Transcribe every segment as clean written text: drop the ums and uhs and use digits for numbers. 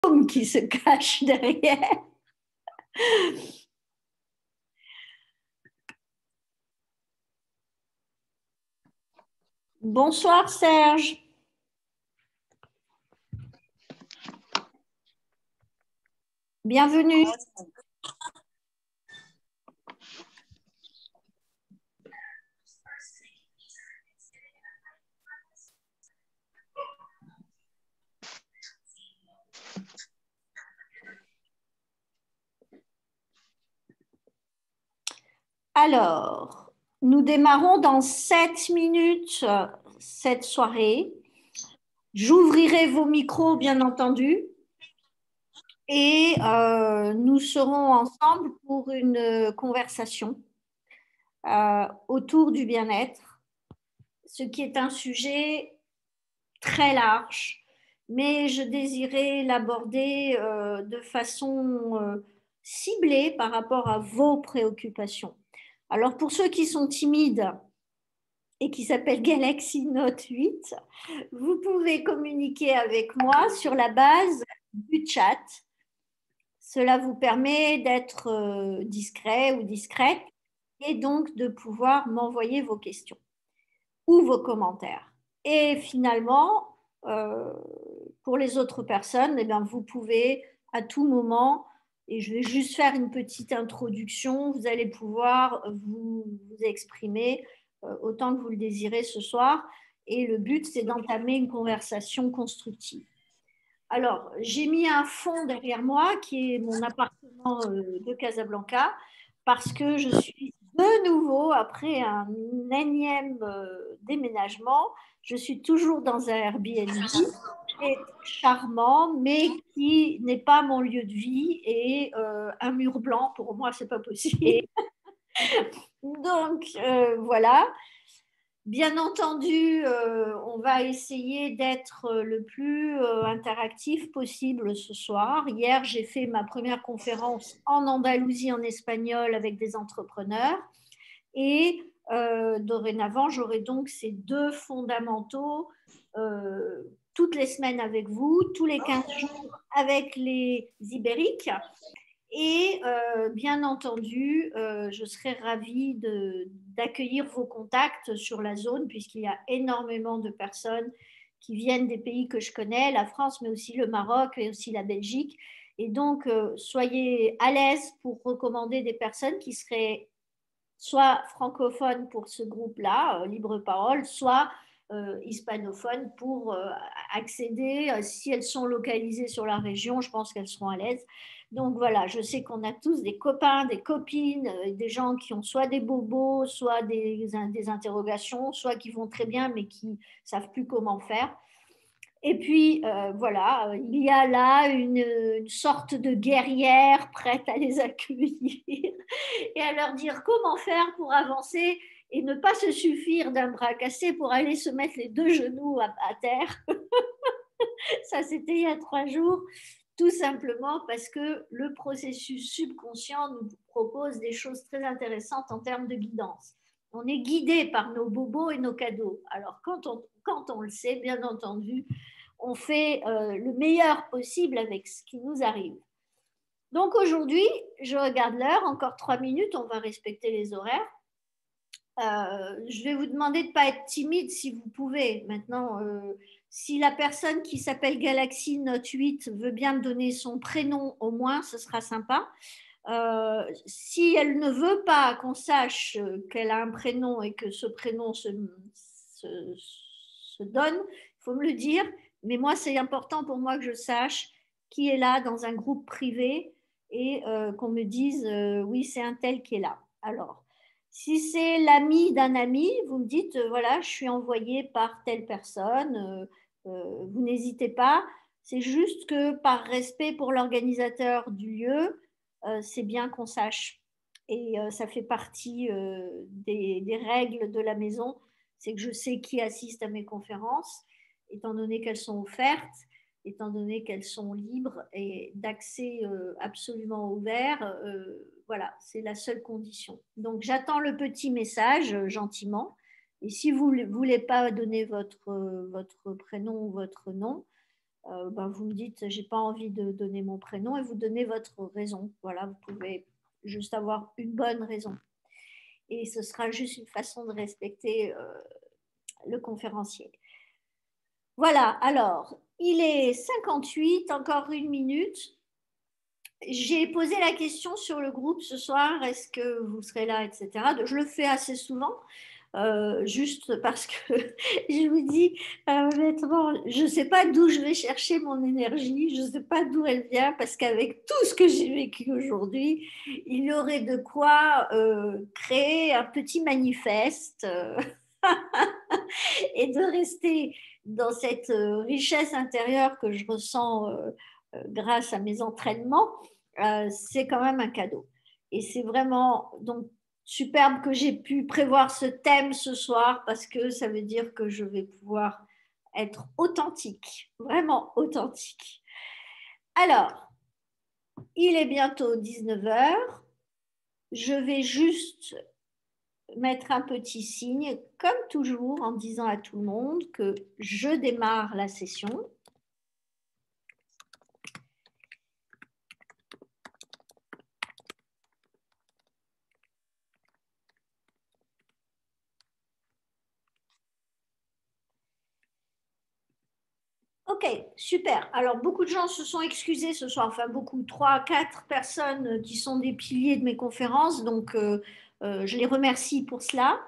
fantôme qui se cache derrière. Bonsoir Serge. Bienvenue. Alors, nous démarrons dans 7 minutes cette soirée. J'ouvrirai vos micros, bien entendu, et nous serons ensemble pour une conversation autour du bien-être, ce qui est un sujet très large, mais je désirais l'aborder de façon ciblée par rapport à vos préoccupations. Alors, pour ceux qui sont timides et qui s'appellent Galaxy Note 8, vous pouvez communiquer avec moi sur la base du chat. Cela vous permet d'être discret ou discrète et donc de pouvoir m'envoyer vos questions ou vos commentaires. Et finalement, pour les autres personnes, eh bien, vous pouvez à tout moment, et je vais juste faire une petite introduction, vous allez pouvoir vous exprimer autant que vous le désirez ce soir. Et le but, c'est d'entamer une conversation constructive. Alors, j'ai mis un fond derrière moi qui est mon appartement de Casablanca parce que je suis de nouveau, après un énième déménagement, je suis toujours dans un Airbnb qui est charmant, mais qui n'est pas mon lieu de vie et un mur blanc, pour moi, c'est pas possible. Donc, voilà. Bien entendu, on va essayer d'être le plus interactif possible ce soir. Hier, j'ai fait ma première conférence en Andalousie en espagnol avec des entrepreneurs et dorénavant, j'aurai donc ces deux fondamentaux toutes les semaines avec vous, tous les 15 jours avec les Ibériques. Et bien entendu, je serais ravie d'accueillir vos contacts sur la zone, puisqu'il y a énormément de personnes qui viennent des pays que je connais, la France, mais aussi le Maroc et aussi la Belgique. Et donc, soyez à l'aise pour recommander des personnes qui seraient soit francophones pour ce groupe-là, Libre Parole, soit hispanophones pour accéder. Si elles sont localisées sur la région, je pense qu'elles seront à l'aise. Donc voilà, je sais qu'on a tous des copains, des copines, des gens qui ont soit des bobos, soit des interrogations, soit qui vont très bien mais qui ne savent plus comment faire. Et puis, voilà, il y a là une sorte de guerrière prête à les accueillir et à leur dire comment faire pour avancer et ne pas se suffire d'un bras cassé pour aller se mettre les deux genoux à terre. Ça, c'était il y a 3 jours, tout simplement parce que le processus subconscient nous propose des choses très intéressantes en termes de guidance. On est guidé par nos bobos et nos cadeaux. Alors, quand on le sait, bien entendu, on fait le meilleur possible avec ce qui nous arrive. Donc aujourd'hui, je regarde l'heure, encore 3 minutes, on va respecter les horaires. Je vais vous demander de ne pas être timide si vous pouvez. Maintenant, si la personne qui s'appelle Galaxy Note 8 veut bien me donner son prénom au moins, ce sera sympa. Si elle ne veut pas qu'on sache qu'elle a un prénom et que ce prénom se, se donne, il faut me le dire. Mais moi, c'est important pour moi que je sache qui est là dans un groupe privé et qu'on me dise oui, c'est un tel qui est là. Alors, si c'est l'ami d'un ami, vous me dites voilà, je suis envoyé par telle personne, vous n'hésitez pas. C'est juste que par respect pour l'organisateur du lieu, c'est bien qu'on sache. Et ça fait partie des règles de la maison, c'est que je sais qui assiste à mes conférences, étant donné qu'elles sont offertes, étant donné qu'elles sont libres et d'accès absolument ouvert. Voilà, c'est la seule condition. Donc j'attends le petit message gentiment. Et si vous ne voulez pas donner votre prénom ou votre nom, Ben, vous me dites, j'ai pas envie de donner mon prénom et vous donnez votre raison. Voilà, vous pouvez juste avoir une bonne raison. Et ce sera juste une façon de respecter le conférencier. Voilà, alors, il est 58, encore une minute. J'ai posé la question sur le groupe ce soir, est-ce que vous serez là, etc. Je le fais assez souvent, juste parce que je vous dis, honnêtement, je ne sais pas d'où je vais chercher mon énergie, je ne sais pas d'où elle vient, parce qu'avec tout ce que j'ai vécu aujourd'hui, il y aurait de quoi créer un petit manifeste et de rester dans cette richesse intérieure que je ressens grâce à mes entraînements, c'est quand même un cadeau. Et c'est vraiment donc superbe que j'ai pu prévoir ce thème ce soir parce que ça veut dire que je vais pouvoir être authentique, vraiment authentique. Alors, il est bientôt 19 heures. Je vais juste mettre un petit signe, comme toujours, en disant à tout le monde que je démarre la session. Ok, super. Alors, beaucoup de gens se sont excusés ce soir, enfin beaucoup, 3, 4 personnes qui sont des piliers de mes conférences, donc je les remercie pour cela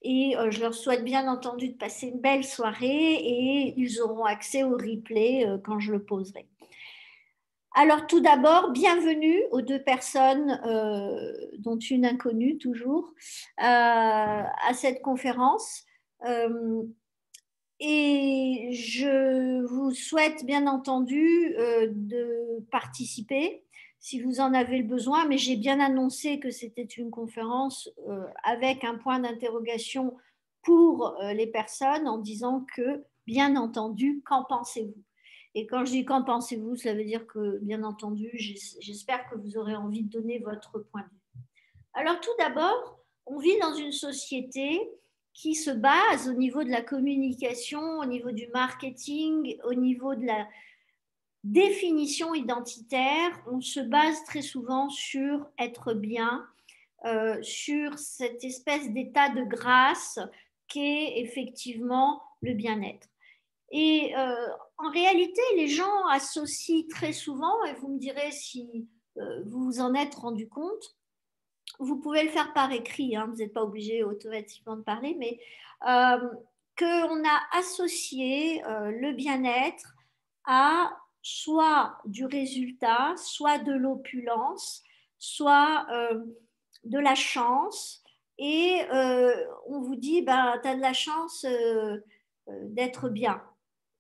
et je leur souhaite bien entendu de passer une belle soirée et ils auront accès au replay quand je le poserai. Alors, tout d'abord, bienvenue aux 2 personnes, dont une inconnue toujours, à cette conférence. Euh, et je vous souhaite bien entendu de participer si vous en avez le besoin, mais j'ai bien annoncé que c'était une conférence avec un point d'interrogation pour les personnes en disant que, bien entendu, qu'en pensez-vous? Et quand je dis qu'en pensez-vous, ça veut dire que, bien entendu, j'espère que vous aurez envie de donner votre point de vue. Alors tout d'abord, on vit dans une société qui se base au niveau de la communication, au niveau du marketing, au niveau de la définition identitaire. On se base très souvent sur être bien, sur cette espèce d'état de grâce qu'est effectivement le bien-être. Et en réalité, les gens associent très souvent, et vous me direz si vous vous en êtes rendu compte, vous pouvez le faire par écrit, hein, vous n'êtes pas obligé automatiquement de parler, mais euh, qu'on a associé le bien-être à soit du résultat, soit de l'opulence, soit de la chance. Et on vous dit, ben, tu as de la chance d'être bien.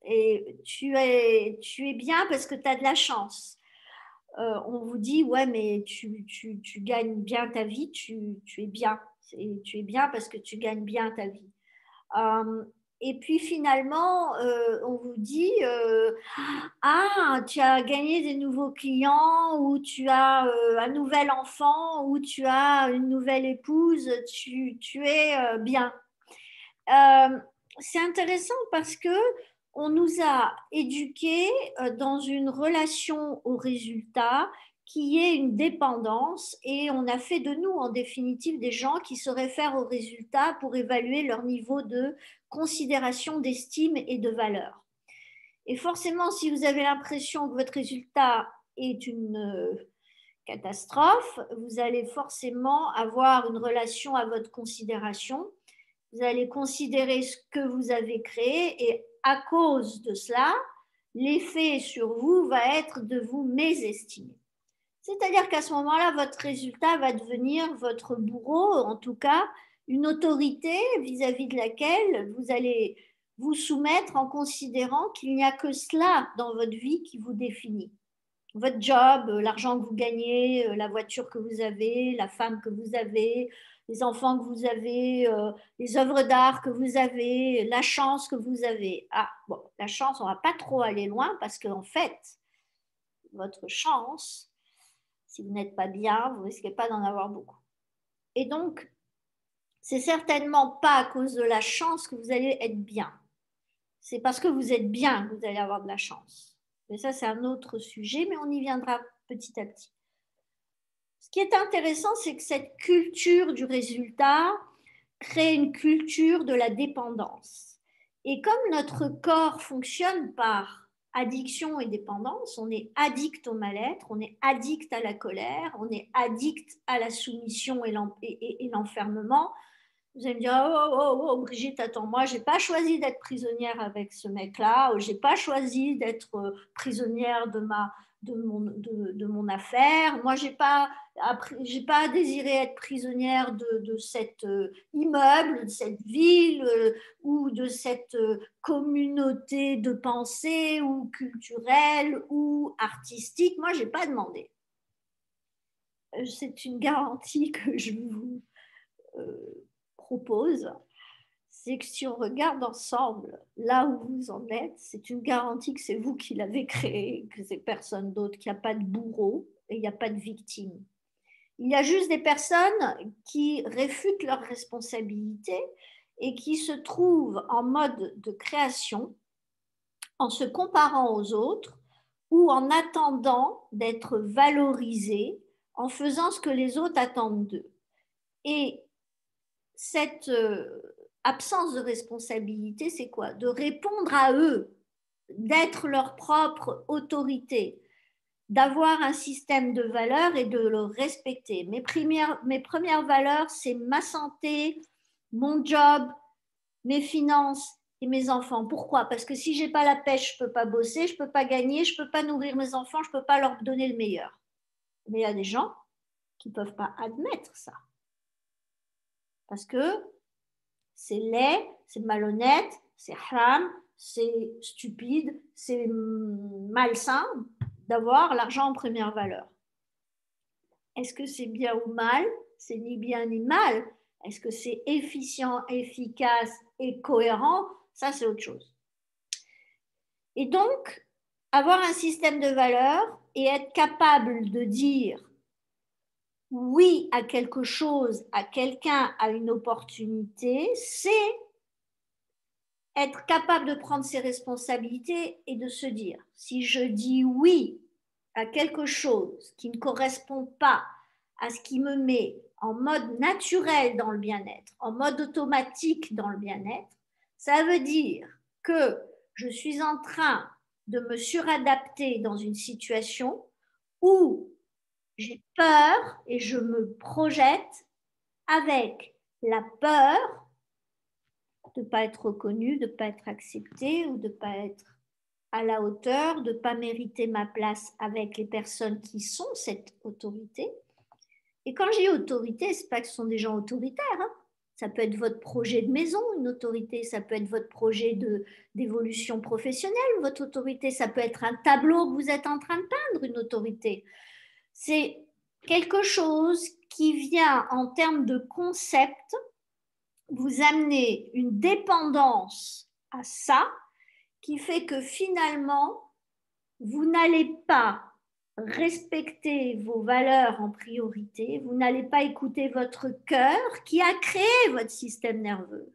Et tu es bien parce que tu as de la chance. On vous dit, ouais, mais tu gagnes bien ta vie, tu es bien. Tu es bien parce que tu gagnes bien ta vie. Euh, et puis finalement, on vous dit, ah, tu as gagné des nouveaux clients ou tu as un nouvel enfant ou tu as une nouvelle épouse, tu es bien. Euh, c'est intéressant parce que on nous a éduqués dans une relation au résultat qui est une dépendance et on a fait de nous en définitive des gens qui se réfèrent au résultat pour évaluer leur niveau de considération, d'estime et de valeur. Et forcément, si vous avez l'impression que votre résultat est une catastrophe, vous allez forcément avoir une relation à votre considération, vous allez considérer ce que vous avez créé et à cause de cela, l'effet sur vous va être de vous mésestimer. C'est-à-dire qu'à ce moment-là, votre résultat va devenir votre bourreau, en tout cas une autorité vis-à-vis de laquelle vous allez vous soumettre en considérant qu'il n'y a que cela dans votre vie qui vous définit. Votre job, l'argent que vous gagnez, la voiture que vous avez, la femme que vous avez, les enfants que vous avez, les œuvres d'art que vous avez, la chance que vous avez. Ah, bon, la chance, on ne va pas trop aller loin parce qu'en fait, votre chance, si vous n'êtes pas bien, vous ne risquez pas d'en avoir beaucoup. Et donc, c'est certainement pas à cause de la chance que vous allez être bien. C'est parce que vous êtes bien que vous allez avoir de la chance. Mais ça, c'est un autre sujet, mais on y viendra petit à petit. Ce qui est intéressant, c'est que cette culture du résultat crée une culture de la dépendance. Et comme notre corps fonctionne par addiction et dépendance, on est addict au mal-être, on est addict à la colère, on est addict à la soumission et l'enfermement. Vous allez me dire, oh, oh, oh, Brigitte, attends, moi, j'ai pas choisi d'être prisonnière avec ce mec-là, j'ai pas choisi d'être prisonnière de mon affaire, moi, j'ai pas désiré être prisonnière de cet immeuble, de cette ville ou de cette communauté de pensée ou culturelle ou artistique. Moi, j'ai pas demandé. C'est une garantie que je vous propose, c'est que si on regarde ensemble là où vous en êtes, c'est une garantie que c'est vous qui l'avez créé, que c'est personne d'autre, qu'il n'y a pas de bourreau et il n'y a pas de victime. Il y a juste des personnes qui réfutent leurs responsabilités et qui se trouvent en mode de création en se comparant aux autres ou en attendant d'être valorisés, en faisant ce que les autres attendent d'eux. Et cette absence de responsabilité, c'est quoi? De répondre à eux, d'être leur propre autorité, d'avoir un système de valeurs et de le respecter. Mes premières valeurs, c'est ma santé, mon job, mes finances et mes enfants. Pourquoi? Parce que si j'ai pas la pêche, je peux pas bosser, je peux pas gagner, je peux pas nourrir mes enfants, je peux pas leur donner le meilleur. Mais il y a des gens qui peuvent pas admettre ça. Parce que c'est laid, c'est malhonnête, c'est haram, c'est stupide, c'est malsain d'avoir l'argent en première valeur. Est-ce que c'est bien ou mal? C'est ni bien ni mal. Est-ce que c'est efficient, efficace et cohérent? Ça, c'est autre chose. Et donc, avoir un système de valeurs et être capable de dire oui à quelque chose, à quelqu'un, à une opportunité, c'est être capable de prendre ses responsabilités et de se dire, si je dis oui à quelque chose qui ne correspond pas à ce qui me met en mode naturel dans le bien-être, en mode automatique dans le bien-être, ça veut dire que je suis en train de me suradapter dans une situation où j'ai peur et je me projette avec la peur de ne pas être reconnu, de ne pas être accepté ou de ne pas être à la hauteur, de ne pas mériter ma place avec les personnes qui sont cette autorité. Et quand j'ai autorité, ce n'est pas que ce sont des gens autoritaires. Hein. Ça peut être votre projet de maison, une autorité. Ça peut être votre projet d'évolution professionnelle, votre autorité. Ça peut être un tableau que vous êtes en train de peindre, une autorité. C'est quelque chose qui vient en termes de concept vous amener une dépendance à ça qui fait que finalement, vous n'allez pas respecter vos valeurs en priorité, vous n'allez pas écouter votre cœur qui a créé votre système nerveux,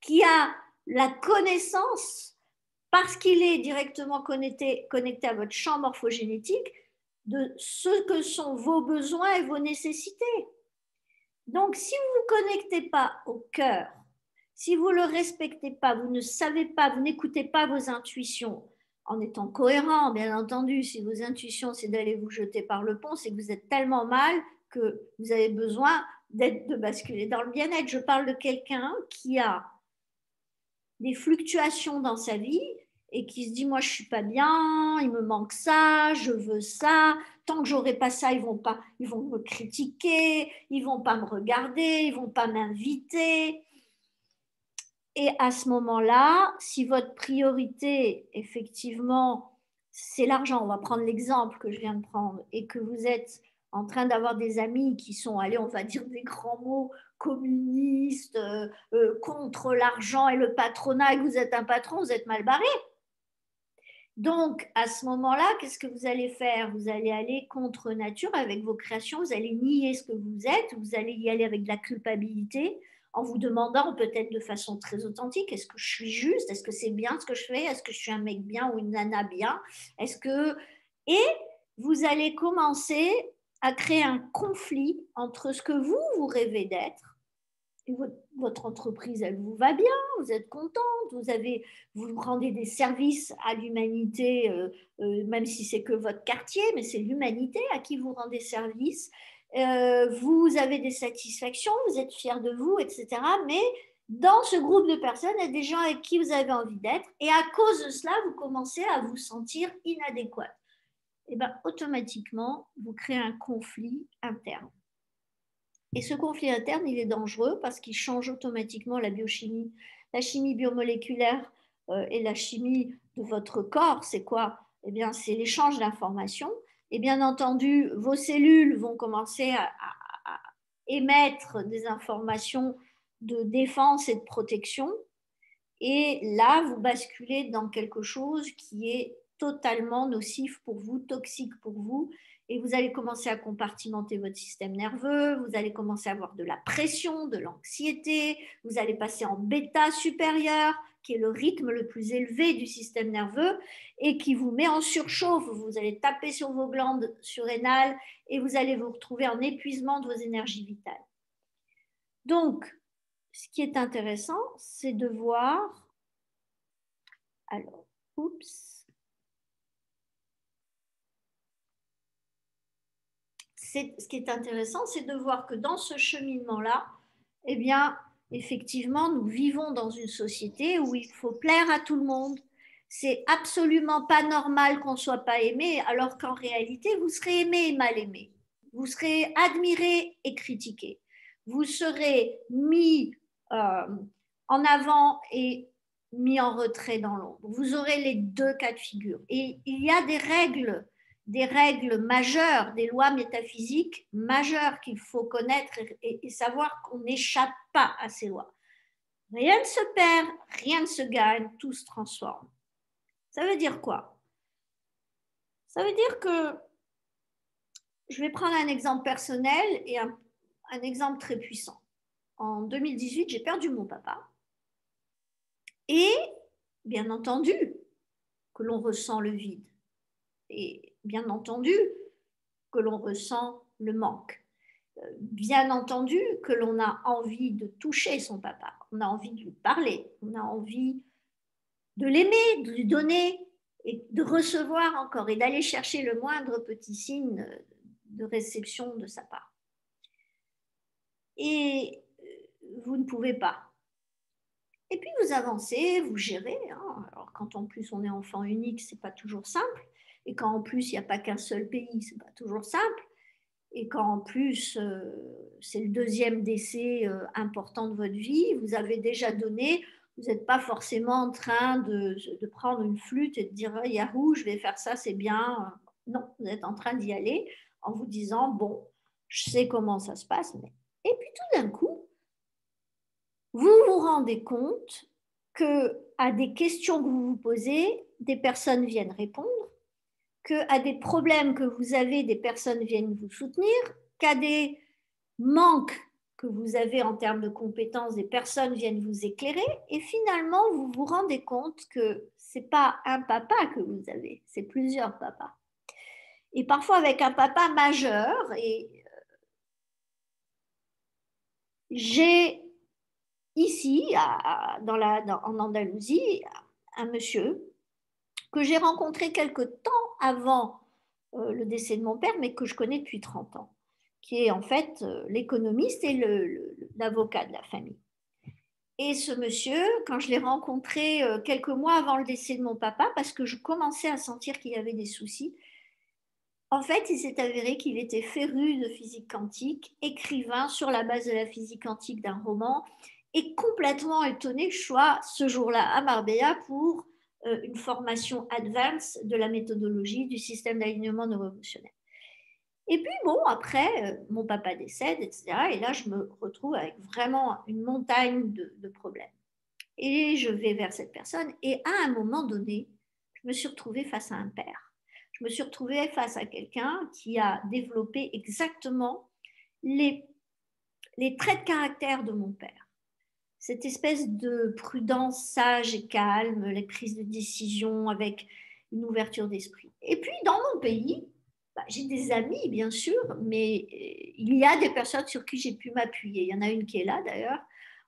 qui a la connaissance, parce qu'il est directement connecté à votre champ morphogénétique, de ce que sont vos besoins et vos nécessités. Donc, si vous ne vous connectez pas au cœur, si vous ne le respectez pas, vous ne savez pas, vous n'écoutez pas vos intuitions, en étant cohérent, bien entendu, si vos intuitions, c'est d'aller vous jeter par le pont, c'est que vous êtes tellement mal que vous avez besoin de basculer dans le bien-être. Je parle de quelqu'un qui a des fluctuations dans sa vie et qui se dit, moi, je ne suis pas bien, il me manque ça, je veux ça. Tant que j'aurai pas ça, ils vont me critiquer, ils vont pas me regarder, ils vont pas m'inviter. Et à ce moment-là, si votre priorité, effectivement, c'est l'argent, on va prendre l'exemple que je viens de prendre, et que vous êtes en train d'avoir des amis qui sont, allez, on va dire des grands mots, communistes, contre l'argent et le patronat, et que vous êtes un patron, vous êtes mal barré. Donc, à ce moment-là, qu'est-ce que vous allez faire? Vous allez aller contre nature avec vos créations, vous allez nier ce que vous êtes, vous allez y aller avec de la culpabilité, en vous demandant peut-être de façon très authentique, est-ce que je suis juste, est-ce que c'est bien ce que je fais, est-ce que je suis un mec bien ou une nana bien, est-ce que... Et vous allez commencer à créer un conflit entre ce que vous rêvez d'être, et votre entreprise, elle vous va bien, vous êtes contente, vous rendez des services à l'humanité, même si c'est que votre quartier, mais c'est l'humanité à qui vous rendez service. Vous avez des satisfactions, vous êtes fiers de vous, etc. Mais dans ce groupe de personnes, il y a des gens avec qui vous avez envie d'être, et à cause de cela, vous commencez à vous sentir inadéquat. Et bien, automatiquement, vous créez un conflit interne. Et ce conflit interne, il est dangereux parce qu'il change automatiquement la biochimie, la chimie biomoléculaire et la chimie de votre corps. C'est quoi? Eh bien, c'est l'échange d'informations. Et bien entendu, vos cellules vont commencer à émettre des informations de défense et de protection. Et là, vous basculez dans quelque chose qui est totalement nocif pour vous, toxique pour vous, et vous allez commencer à compartimenter votre système nerveux, vous allez commencer à avoir de la pression, de l'anxiété, vous allez passer en bêta supérieur, qui est le rythme le plus élevé du système nerveux, et qui vous met en surchauffe, vous allez taper sur vos glandes surrénales, et vous allez vous retrouver en épuisement de vos énergies vitales. Donc, ce qui est intéressant, c'est de voir... Alors, oups. Ce qui est intéressant, c'est de voir que dans ce cheminement-là, eh bien, effectivement, nous vivons dans une société où il faut plaire à tout le monde. C'est absolument pas normal qu'on ne soit pas aimé, alors qu'en réalité, vous serez aimé et mal aimé. Vous serez admiré et critiqué. Vous serez mis en avant et mis en retrait dans l'ombre. Vous aurez les deux cas de figure. Et il y a des règles majeures, des lois métaphysiques majeures qu'il faut connaître et savoir qu'on n'échappe pas à ces lois. Rien ne se perd, rien ne se gagne, tout se transforme. Ça veut dire quoi? Ça veut dire que je vais prendre un exemple personnel et un exemple très puissant. En 2018, j'ai perdu mon papa. Et bien entendu que l'on ressent le vide. Et bien entendu que l'on ressent le manque. Bien entendu que l'on a envie de toucher son papa, on a envie de lui parler, on a envie de l'aimer, de lui donner et de recevoir encore et d'aller chercher le moindre petit signe de réception de sa part. Et vous ne pouvez pas. Et puis vous avancez, vous gérez. Hein. Alors quand en plus on est enfant unique, c'est pas toujours simple. Et quand en plus il n'y a pas qu'un seul pays, c'est pas toujours simple. Et quand en plus c'est le deuxième décès important de votre vie, vous avez déjà donné, vous n'êtes pas forcément en train de prendre une flûte et de dire oh, Yahoo, je vais faire ça, c'est bien. Non, vous êtes en train d'y aller en vous disant bon, je sais comment ça se passe. Mais... Et puis tout d'un coup, vous vous rendez compte qu'à des questions que vous vous posez, des personnes viennent répondre, qu'à des problèmes que vous avez, des personnes viennent vous soutenir, qu'à des manques que vous avez en termes de compétences, des personnes viennent vous éclairer, et finalement, vous vous rendez compte que ce n'est pas un papa que vous avez, c'est plusieurs papas. Et parfois avec un papa majeur, et j'ai ici, en Andalousie, un monsieur que j'ai rencontré quelque temps avant le décès de mon père, mais que je connais depuis 30 ans, qui est en fait l'économiste et l'avocat de la famille. Et ce monsieur, quand je l'ai rencontré quelques mois avant le décès de mon papa, parce que je commençais à sentir qu'il y avait des soucis, en fait, il s'est avéré qu'il était féru de physique quantique, écrivain sur la base de la physique quantique d'un roman, et complètement étonné que je sois ce jour-là à Marbella pour une formation advance de la méthodologie du système d'alignement neuro-émotionnel. Et puis bon, après, mon papa décède, etc. Et là, je me retrouve avec vraiment une montagne de problèmes. Et je vais vers cette personne. Et à un moment donné, je me suis retrouvée face à un père. Je me suis retrouvée face à quelqu'un qui a développé exactement les traits de caractère de mon père. cette espèce de prudence sage et calme, les prises de décision avec une ouverture d'esprit. Et puis, dans mon pays, bah, j'ai des amis, bien sûr, mais il y a des personnes sur qui j'ai pu m'appuyer. Il y en a une qui est là, d'ailleurs,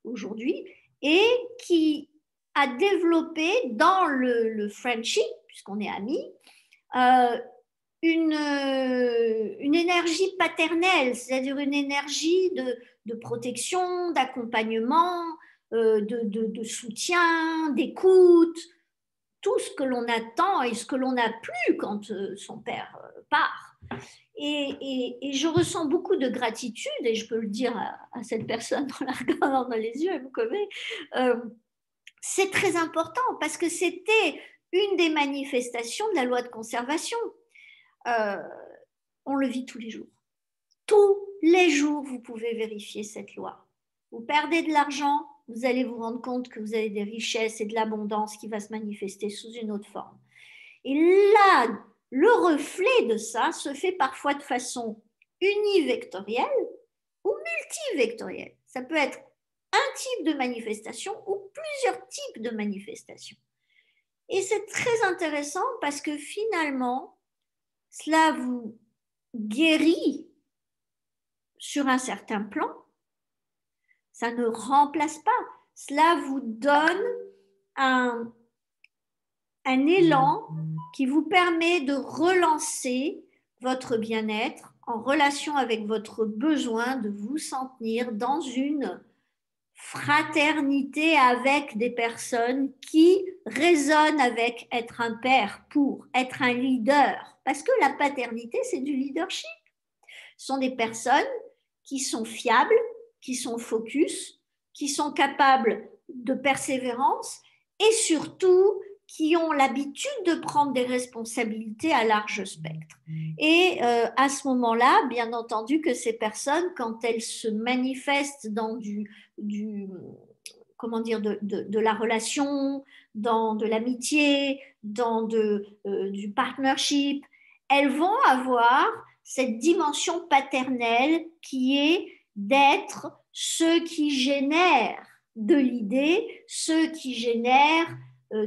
aujourd'hui, et qui a développé dans le friendship, puisqu'on est amis, euh, une énergie paternelle, c'est-à-dire une énergie de protection, d'accompagnement, de soutien, d'écoute, tout ce que l'on attend et ce que l'on n'a plus quand son père part. Et je ressens beaucoup de gratitude, et je peux le dire à cette personne en la regardant dans les yeux, elle me connaît. C'est très important parce que c'était une des manifestations de la loi de conservation. Euh, on le vit tous les jours. Tous les jours, vous pouvez vérifier cette loi. Vous perdez de l'argent, vous allez vous rendre compte que vous avez des richesses et de l'abondance qui va se manifester sous une autre forme. Et là, le reflet de ça se fait parfois de façon univectorielle ou multivectorielle. Ça peut être un type de manifestation ou plusieurs types de manifestations. Et c'est très intéressant parce que finalement, cela vous guérit sur un certain plan. Ça ne remplace pas. Cela vous donne un élan qui vous permet de relancer votre bien-être en relation avec votre besoin de vous sentir dans une fraternité avec des personnes qui résonnent avec être un père pour être un leader. Parce que la paternité, c'est du leadership. Ce sont des personnes qui sont fiables, qui sont focus, qui sont capables de persévérance et surtout qui ont l'habitude de prendre des responsabilités à large spectre. Et à ce moment-là, bien entendu que ces personnes, quand elles se manifestent dans comment dire, de la relation, dans de l'amitié, dans du partnership, elles vont avoir cette dimension paternelle qui est d'être ceux qui génèrent de l'idée, ceux qui génèrent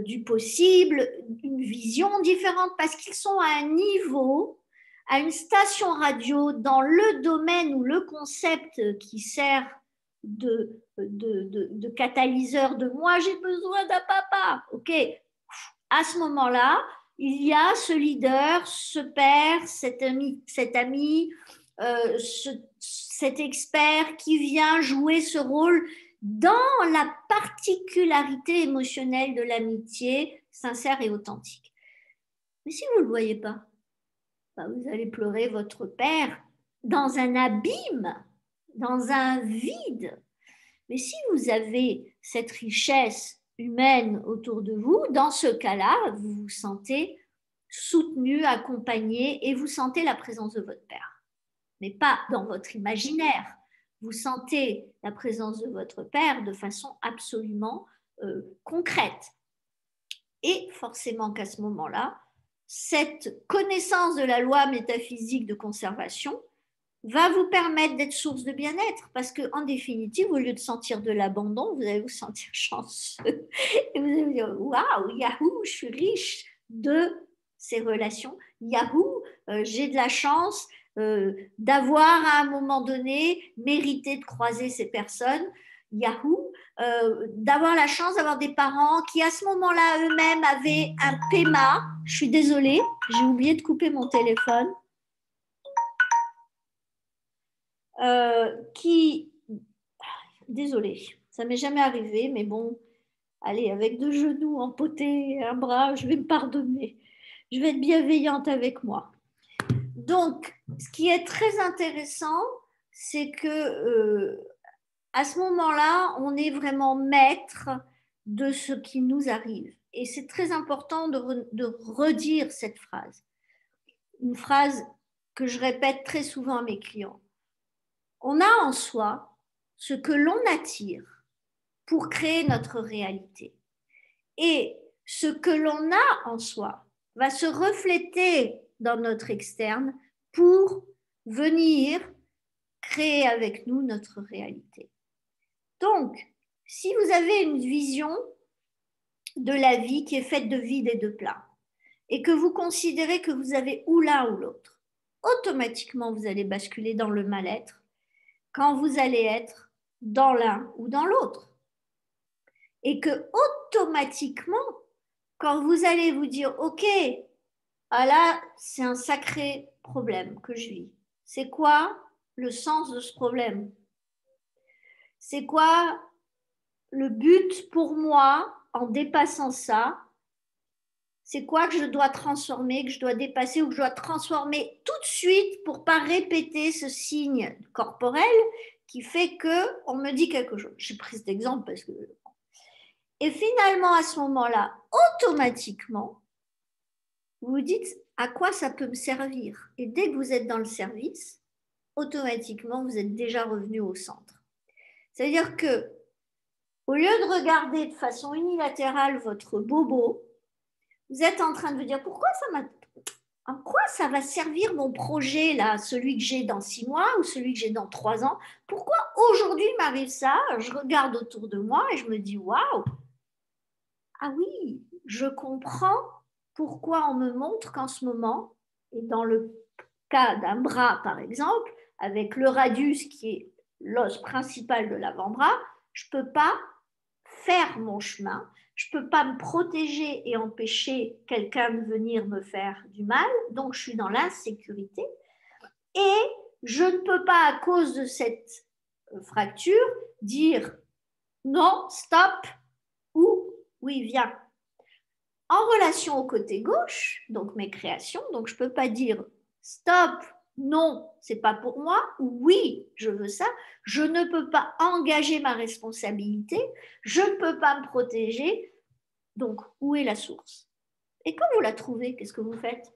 du possible, une vision différente, parce qu'ils sont à un niveau, à une station radio dans le domaine ou le concept qui sert de catalyseur de moi, j'ai besoin d'un papa. OK. À ce moment-là, il y a ce leader, ce père, cet ami cet expert qui vient jouer ce rôle dans la particularité émotionnelle de l'amitié sincère et authentique. Mais si vous ne le voyez pas, bah vous allez pleurer votre père dans un abîme, dans un vide. Mais si vous avez cette richesse humaine autour de vous, dans ce cas-là, vous vous sentez soutenu, accompagné et vous sentez la présence de votre père. Mais pas dans votre imaginaire. Vous sentez la présence de votre père de façon absolument concrète. Et forcément qu'à ce moment-là, cette connaissance de la loi métaphysique de conservation va vous permettre d'être source de bien-être parce qu'en définitive, au lieu de sentir de l'abandon, vous allez vous sentir chanceux et vous allez vous dire waouh, yahoo, je suis riche de ces relations, yahoo, j'ai de la chance d'avoir à un moment donné mérité de croiser ces personnes, yahoo, d'avoir la chance d'avoir des parents qui à ce moment-là eux-mêmes avaient un PEMA. Je suis désolée, j'ai oublié de couper mon téléphone. Désolée, ça m'est jamais arrivé, mais bon, allez, avec 2 genoux empotés, un bras, je vais me pardonner. Je vais être bienveillante avec moi. Donc, ce qui est très intéressant, c'est que à ce moment-là, on est vraiment maître de ce qui nous arrive. Et c'est très important de redire cette phrase. Une phrase que je répète très souvent à mes clients. On a en soi ce que l'on attire pour créer notre réalité. Et ce que l'on a en soi va se refléter dans notre externe pour venir créer avec nous notre réalité. Donc, Si vous avez une vision de la vie qui est faite de vide et de plein, et que vous considérez que vous avez ou l'un ou l'autre, automatiquement vous allez basculer dans le mal-être quand vous allez être dans l'un ou dans l'autre. Et que automatiquement, quand vous allez vous dire, OK, ah là, c'est un sacré problème que je vis. C'est quoi le sens de ce problème? C'est quoi le but pour moi en dépassant ça? C'est quoi que je dois transformer, que je dois dépasser ou que je dois transformer tout de suite pour ne pas répéter ce signe corporel qui fait qu'on me dit quelque chose. J'ai pris cet exemple parce que... Et finalement, à ce moment-là, automatiquement, vous vous dites à quoi ça peut me servir. Et dès que vous êtes dans le service, automatiquement, vous êtes déjà revenu au centre. C'est-à-dire que, au lieu de regarder de façon unilatérale votre bobo, vous êtes en train de vous dire pourquoi en quoi ça va servir mon projet là, celui que j'ai dans 6 mois ou celui que j'ai dans 3 ans? Pourquoi aujourd'hui m'arrive ça? Je regarde autour de moi et je me dis waouh, ah oui, je comprends pourquoi on me montre qu'en ce moment, et dans le cas d'un bras par exemple, avec le radius qui est l'os principal de l'avant-bras, je ne peux pas faire mon chemin, je ne peux pas me protéger et empêcher quelqu'un de venir me faire du mal, donc je suis dans l'insécurité. Et je ne peux pas, à cause de cette fracture, dire non, stop, ou oui, viens. En relation au côté gauche, donc mes créations, donc je ne peux pas dire stop, non, c'est pas pour moi, ou oui, je veux ça. Je ne peux pas engager ma responsabilité, je ne peux pas me protéger. Donc, où est la source? Et quand vous la trouvez, qu'est-ce que vous faites?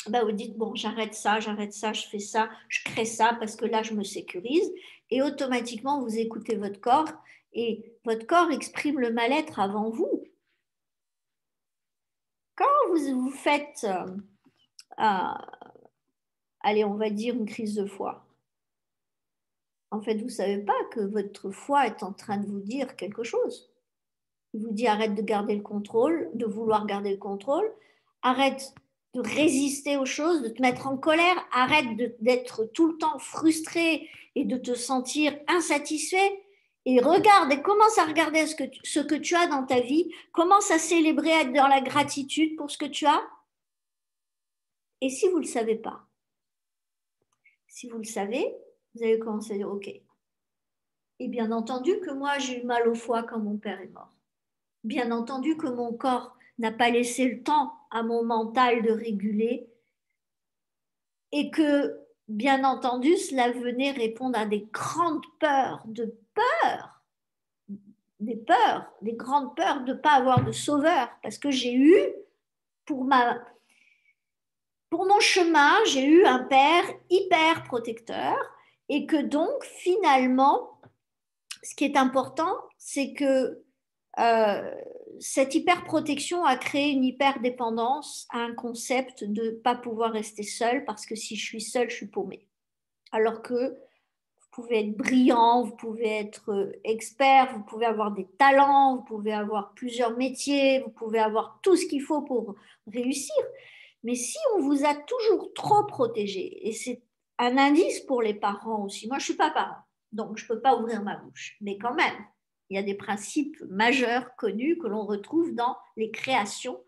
Ben, vous dites, bon, j'arrête ça, je fais ça, je crée ça parce que là, je me sécurise. Et automatiquement, vous écoutez votre corps et votre corps exprime le mal-être avant vous. Quand vous faites, allez, on va dire une crise de foie, en fait, vous ne savez pas que votre foie est en train de vous dire quelque chose. Il vous dit arrête de garder le contrôle, de vouloir garder le contrôle, arrête de résister aux choses, de te mettre en colère, arrête d'être tout le temps frustré et de te sentir insatisfait. Et regarde et commence à regarder ce que tu as dans ta vie, commence à célébrer, à être dans la gratitude pour ce que tu as. Et si vous ne le savez pas, si vous le savez, vous allez commencer à dire ok. Et bien entendu que moi j'ai eu mal au foie quand mon père est mort. Bien entendu que mon corps n'a pas laissé le temps à mon mental de réguler et que, bien entendu, cela venait répondre à des grandes peurs, des grandes peurs de ne pas avoir de sauveur, parce que j'ai eu, pour mon chemin, j'ai eu un père hyper protecteur et que donc, finalement, ce qui est important, c'est que cette hyperprotection a créé une hyperdépendance à un concept de ne pas pouvoir rester seul parce que si je suis seule, je suis paumée. Alors que vous pouvez être brillant, vous pouvez être expert, vous pouvez avoir des talents, vous pouvez avoir plusieurs métiers, vous pouvez avoir tout ce qu'il faut pour réussir. Mais si on vous a toujours trop protégé, et c'est un indice pour les parents aussi, moi je ne suis pas parent, donc je ne peux pas ouvrir ma bouche, mais quand même, il y a des principes majeurs connus que l'on retrouve dans les créations.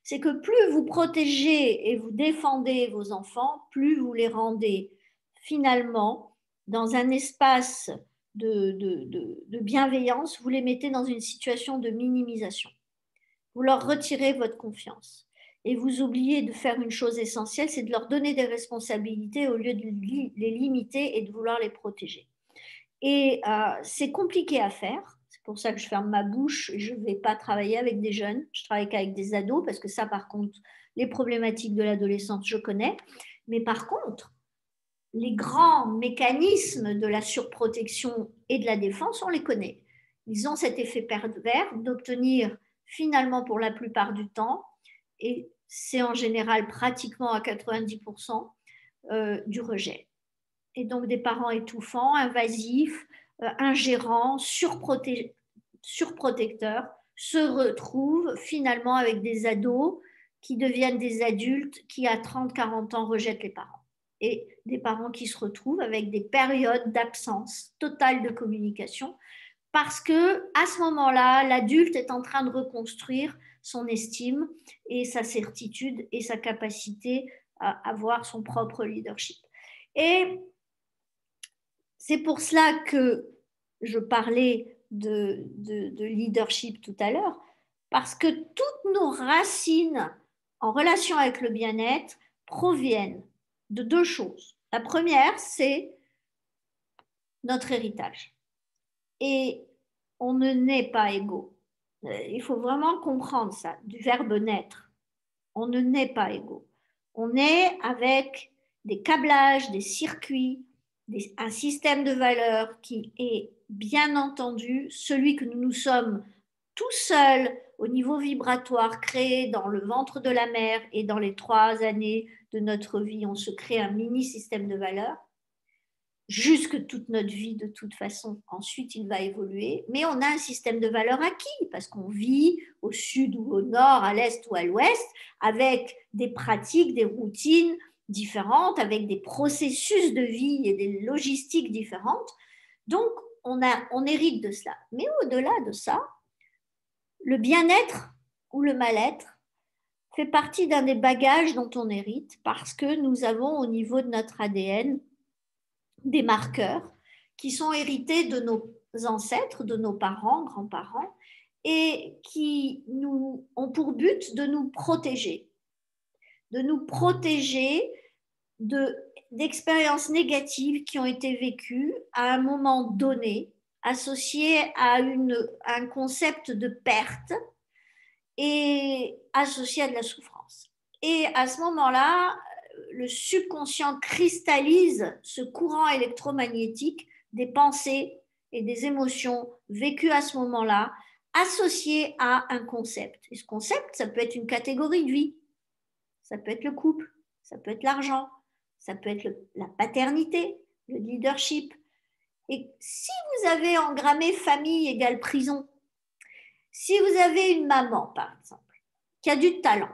C'est que plus vous protégez et vous défendez vos enfants, plus vous les rendez finalement dans un espace de bienveillance, vous les mettez dans une situation de minimisation. Vous leur retirez votre confiance. Et vous oubliez de faire une chose essentielle, c'est de leur donner des responsabilités au lieu de les limiter et de vouloir les protéger. Et c'est compliqué à faire. C'est pour ça que je ferme ma bouche. Je ne vais pas travailler avec des jeunes. Je travaille qu'avec des ados parce que ça, par contre, les problématiques de l'adolescence, je connais. Mais par contre, les grands mécanismes de la surprotection et de la défense, on les connaît. Ils ont cet effet pervers d'obtenir finalement pour la plupart du temps, et c'est en général pratiquement à 90% du rejet. Et donc des parents étouffants, invasifs, ingérants, surprotecteurs, se retrouvent finalement avec des ados qui deviennent des adultes qui, à 30-40 ans, rejettent les parents. Et des parents qui se retrouvent avec des périodes d'absence totale de communication parce que à ce moment-là, l'adulte est en train de reconstruire son estime et sa certitude et sa capacité à avoir son propre leadership. Et c'est pour cela que je parlais de leadership tout à l'heure, parce que toutes nos racines en relation avec le bien-être proviennent de deux choses. La première, c'est notre héritage. Et on ne naît pas égaux. Il faut vraiment comprendre ça, du verbe naître. On ne naît pas égaux. On naît avec des câblages, des circuits, un système de valeurs qui est bien entendu celui que nous nous sommes tout seuls au niveau vibratoire créé dans le ventre de la mère et dans les 3 années de notre vie, on se crée un mini système de valeurs jusque toute notre vie de toute façon. Ensuite, il va évoluer, mais on a un système de valeurs acquis parce qu'on vit au sud ou au nord, à l'est ou à l'ouest, avec des pratiques, des routines différentes, avec des processus de vie et des logistiques différentes. Donc, on hérite de cela. Mais au-delà de ça, le bien-être ou le mal-être fait partie d'un des bagages dont on hérite parce que nous avons au niveau de notre ADN des marqueurs qui sont hérités de nos ancêtres, de nos parents, grands-parents, et qui ont pour but de nous protéger d'expériences négatives qui ont été vécues à un moment donné, associées à un concept de perte et associées à de la souffrance. Et à ce moment-là, le subconscient cristallise ce courant électromagnétique des pensées et des émotions vécues à ce moment-là, associées à un concept. Et ce concept, ça peut être une catégorie de vie, ça peut être le couple, ça peut être l'argent, ça peut être la paternité, le leadership. Et si vous avez engrammé famille égale prison, si vous avez une maman, par exemple, qui a du talent,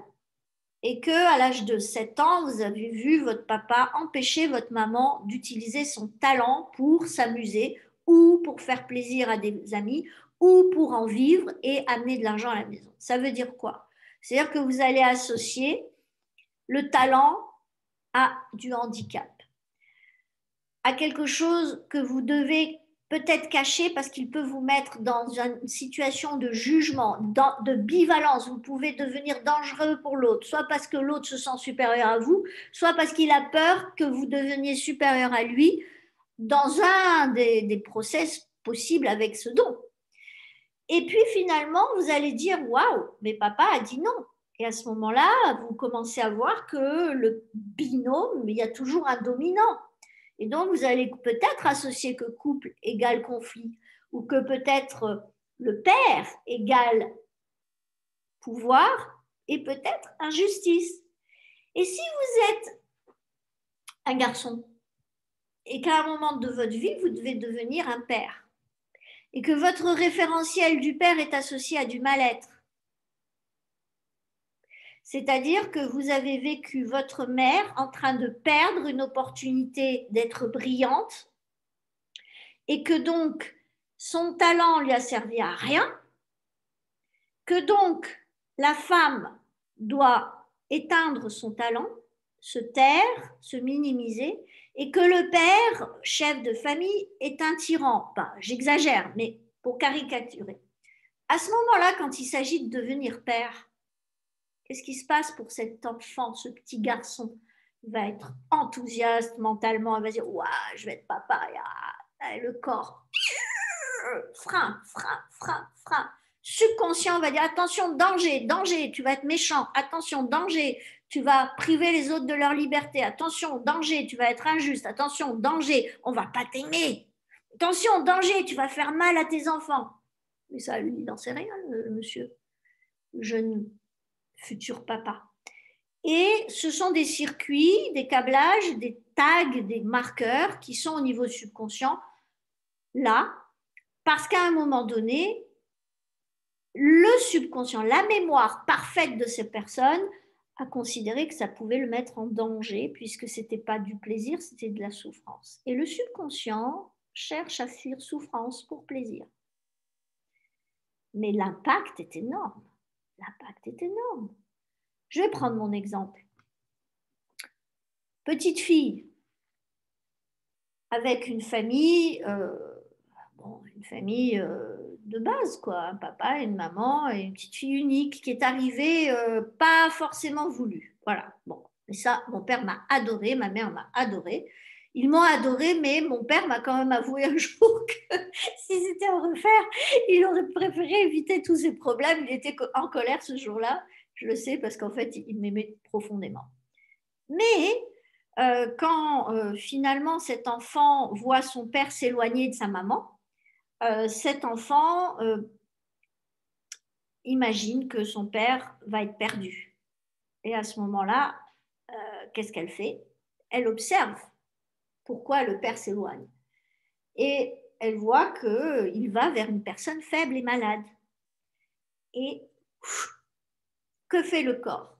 et que à l'âge de 7 ans, vous avez vu votre papa empêcher votre maman d'utiliser son talent pour s'amuser ou pour faire plaisir à des amis ou pour en vivre et amener de l'argent à la maison. Ça veut dire quoi? C'est-à-dire que vous allez associer le talent à du handicap, à quelque chose que vous devez peut-être cacher parce qu'il peut vous mettre dans une situation de jugement, de bivalence. Vous pouvez devenir dangereux pour l'autre, soit parce que l'autre se sent supérieur à vous, soit parce qu'il a peur que vous deveniez supérieur à lui dans un des process possibles avec ce don. Et puis finalement, vous allez dire, waouh, mais papa a dit non. Et à ce moment-là, vous commencez à voir que le binôme, il y a toujours un dominant. Et donc, vous allez peut-être associer que couple égale conflit, ou que peut-être le père égale pouvoir, et peut-être injustice. Et si vous êtes un garçon, et qu'à un moment de votre vie, vous devez devenir un père, et que votre référentiel du père est associé à du mal-être, c'est-à-dire que vous avez vécu votre mère en train de perdre une opportunité d'être brillante, et que donc son talent lui a servi à rien, que donc la femme doit éteindre son talent, se taire, se minimiser, et que le père, chef de famille, est un tyran. Bah, j'exagère, mais pour caricaturer. À ce moment-là, quand il s'agit de devenir père, qu'est-ce qui se passe pour cet enfant, ce petit garçon? Il va être enthousiaste mentalement, il va dire « Ouah, je vais être papa », et le corps frein, frein, frein, frein. Subconscient va dire attention, danger, danger, tu vas être méchant, attention, danger, tu vas priver les autres de leur liberté, attention, danger, tu vas être injuste, attention, danger, on va pas t'aimer, attention, danger, tu vas faire mal à tes enfants. Mais ça, lui, il n'en sait rien, le monsieur, le jeune futur papa. Et ce sont des circuits, des câblages, des tags, des marqueurs qui sont au niveau subconscient là, parce qu'à un moment donné, le subconscient, la mémoire parfaite de cette personne a considéré que ça pouvait le mettre en danger puisque ce n'était pas du plaisir, c'était de la souffrance. Et le subconscient cherche à fuir souffrance pour plaisir. Mais l'impact est énorme. L'impact est énorme. Je vais prendre mon exemple. Petite fille avec une famille, une famille de base, quoi, un papa, une maman et une petite fille unique qui est arrivée pas forcément voulue. Voilà. Bon, mais ça, mon père m'a adoré, ma mère m'a adoré. Ils m'ont adoré, mais mon père m'a quand même avoué un jour que si c'était à refaire, il aurait préféré éviter tous ces problèmes. Il était en colère ce jour-là. Je le sais parce qu'en fait, il m'aimait profondément. Mais quand finalement cet enfant voit son père s'éloigner de sa maman, cet enfant imagine que son père va être perdu. Et à ce moment-là, qu'est-ce qu'elle fait? Elle observe pourquoi le père s'éloigne. Et elle voit qu'il va vers une personne faible et malade. Et que fait le corps?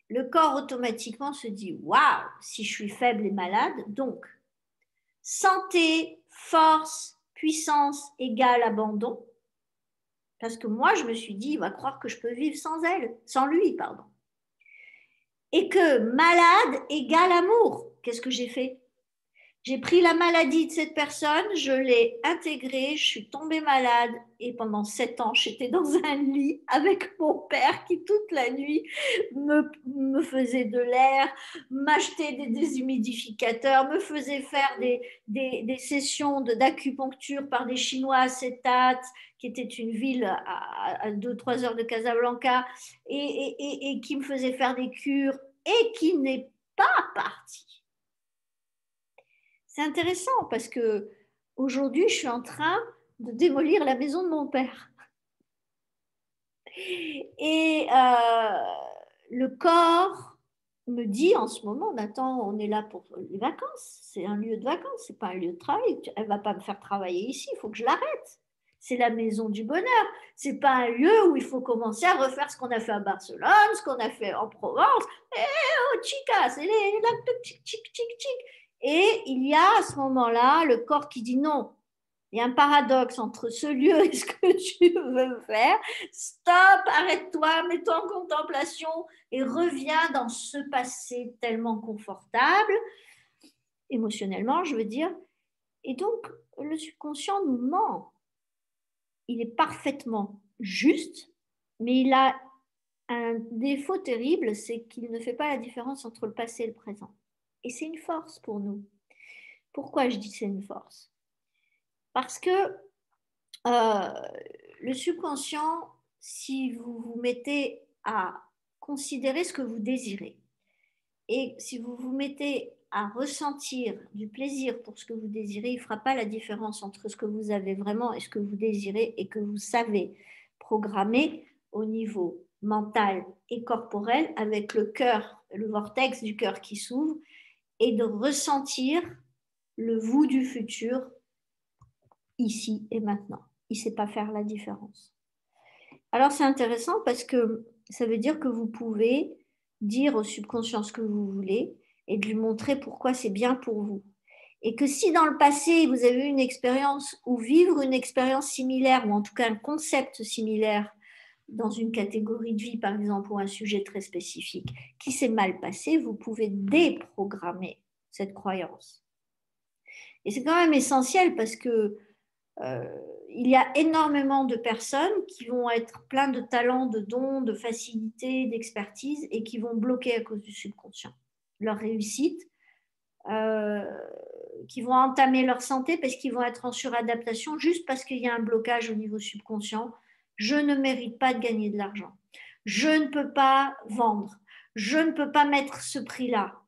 Le corps automatiquement se dit, waouh, si je suis faible et malade, donc santé, force, puissance égale abandon. Parce que moi, je me suis dit, il va croire que je peux vivre sans elle, sans lui, pardon. Et que malade égale amour. Qu'est-ce que j'ai fait? J'ai pris la maladie de cette personne, je l'ai intégrée, je suis tombée malade et pendant 7 ans, j'étais dans un lit avec mon père qui toute la nuit me faisait de l'air, m'achetait des déshumidificateurs, me faisait faire des sessions d'acupuncture par des Chinois à Settat, qui était une ville à 2-3 heures de Casablanca, et qui me faisait faire des cures et qui n'est pas parti. C'est intéressant parce que aujourd'hui, je suis en train de démolir la maison de mon père. Et le corps me dit en ce moment, Nathan, on est là pour les vacances. C'est un lieu de vacances, c'est pas un lieu de travail. Elle va pas me faire travailler ici, il faut que je l'arrête. C'est la maison du bonheur. C'est pas un lieu où il faut commencer à refaire ce qu'on a fait à Barcelone, ce qu'on a fait en Provence. Oh, chica, c'est les tchic, tchic, tchic, tchic. Et il y a à ce moment-là le corps qui dit non. Il y a un paradoxe entre ce lieu et ce que tu veux faire. Stop, arrête-toi, mets-toi en contemplation et reviens dans ce passé tellement confortable, émotionnellement, je veux dire. Et donc, le subconscient nous ment. Il est parfaitement juste, mais il a un défaut terrible, c'est qu'il ne fait pas la différence entre le passé et le présent. Et c'est une force pour nous. Pourquoi je dis que c'est une force? Parce que le subconscient, si vous vous mettez à considérer ce que vous désirez et si vous vous mettez à ressentir du plaisir pour ce que vous désirez, il ne fera pas la différence entre ce que vous avez vraiment et ce que vous désirez et que vous savez programmer au niveau mental et corporel avec le cœur, le vortex du cœur qui s'ouvre et de ressentir le vous du futur ici et maintenant. Il ne sait pas faire la différence. Alors c'est intéressant parce que ça veut dire que vous pouvez dire au subconscient ce que vous voulez et de lui montrer pourquoi c'est bien pour vous. Et que si dans le passé vous avez eu une expérience ou vivre une expérience similaire ou en tout cas un concept similaire dans une catégorie de vie par exemple ou un sujet très spécifique qui s'est mal passé, vous pouvez déprogrammer cette croyance. Et c'est quand même essentiel parce que il y a énormément de personnes qui vont être pleines de talents, de dons, de facilité, d'expertise et qui vont bloquer à cause du subconscient leur réussite, qui vont entamer leur santé parce qu'ils vont être en suradaptation juste parce qu'il y a un blocage au niveau subconscient. Je ne mérite pas de gagner de l'argent. Je ne peux pas vendre. Je ne peux pas mettre ce prix-là.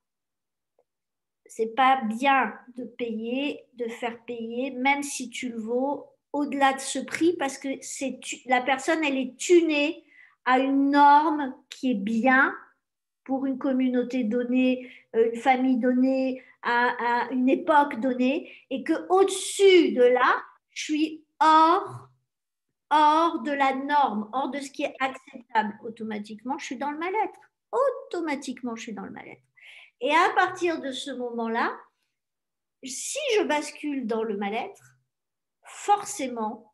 C'est pas bien de payer, de faire payer, même si tu le vaux au-delà de ce prix, parce que la personne, elle est tunée à une norme qui est bien pour une communauté donnée une famille donnée, à une époque donnée, et qu'au-dessus de là, je suis hors de la norme, hors de ce qui est acceptable. Automatiquement, je suis dans le mal-être. Automatiquement, je suis dans le mal-être. Et à partir de ce moment-là, si je bascule dans le mal-être, forcément,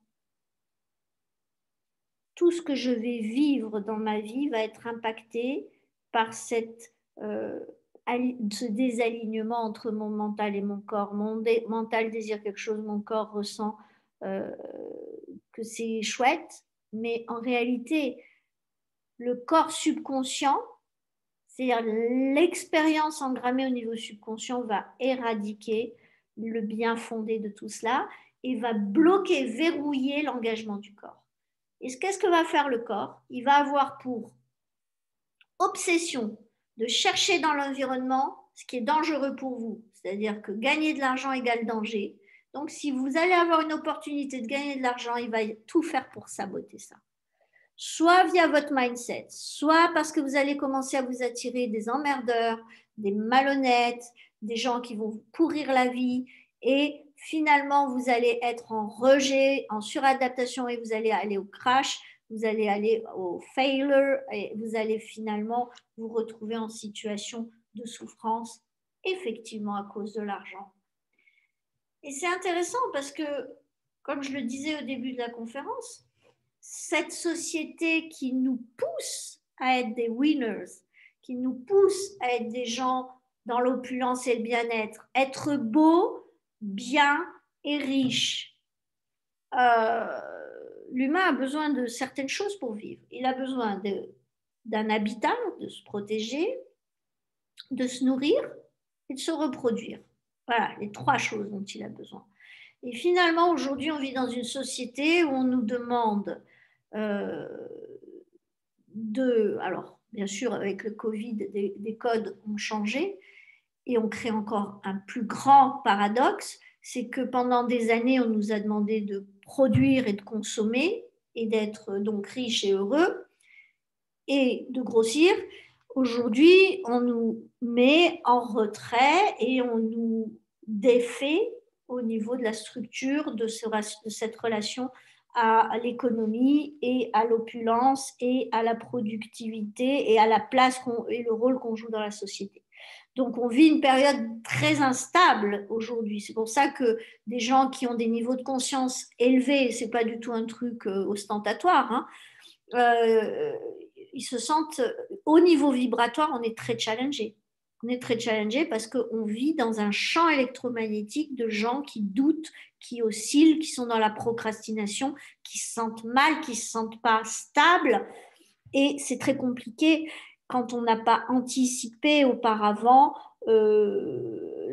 tout ce que je vais vivre dans ma vie va être impacté par ce désalignement entre mon mental et mon corps. Mon mental désire quelque chose, mon corps ressent euh, que c'est chouette, mais en réalité, le corps subconscient, c'est-à-dire l'expérience engrammée au niveau subconscient, va éradiquer le bien fondé de tout cela et va bloquer, verrouiller l'engagement du corps. Et qu'est-ce que va faire le corps? Il va avoir pour obsession de chercher dans l'environnement ce qui est dangereux pour vous. C'est-à-dire que gagner de l'argent égale danger. Donc, si vous allez avoir une opportunité de gagner de l'argent, il va tout faire pour saboter ça. Soit via votre mindset, soit parce que vous allez commencer à vous attirer des emmerdeurs, des malhonnêtes, des gens qui vont vous pourrir la vie et finalement vous allez être en rejet, en suradaptation et vous allez aller au crash, vous allez aller au failure et vous allez finalement vous retrouver en situation de souffrance effectivement à cause de l'argent. Et c'est intéressant parce que, comme je le disais au début de la conférence, cette société qui nous pousse à être des winners, qui nous pousse à être des gens dans l'opulence et le bien-être, être beau, bien et riche. L'humain a besoin de certaines choses pour vivre. Il a besoin d'un habitat, de se protéger, de se nourrir et de se reproduire. Voilà les trois choses dont il a besoin. Et finalement, aujourd'hui, on vit dans une société où on nous demande alors bien sûr, avec le Covid, des codes ont changé et on crée encore un plus grand paradoxe, c'est que pendant des années, on nous a demandé de produire et de consommer et d'être donc riche et heureux et de grossir. Aujourd'hui, on nous met en retrait et on nous défait au niveau de la structure de cette relation à l'économie et à l'opulence et à la productivité et à la place et le rôle qu'on joue dans la société. Donc on vit une période très instable aujourd'hui. C'est pour ça que des gens qui ont des niveaux de conscience élevés, c'est pas du tout un truc ostentatoire, hein, ils se sentent au niveau vibratoire, on est très challengé. On est très challengé parce qu'on vit dans un champ électromagnétique de gens qui doutent, qui oscillent, qui sont dans la procrastination, qui se sentent mal, qui ne se sentent pas stables. Et c'est très compliqué quand on n'a pas anticipé auparavant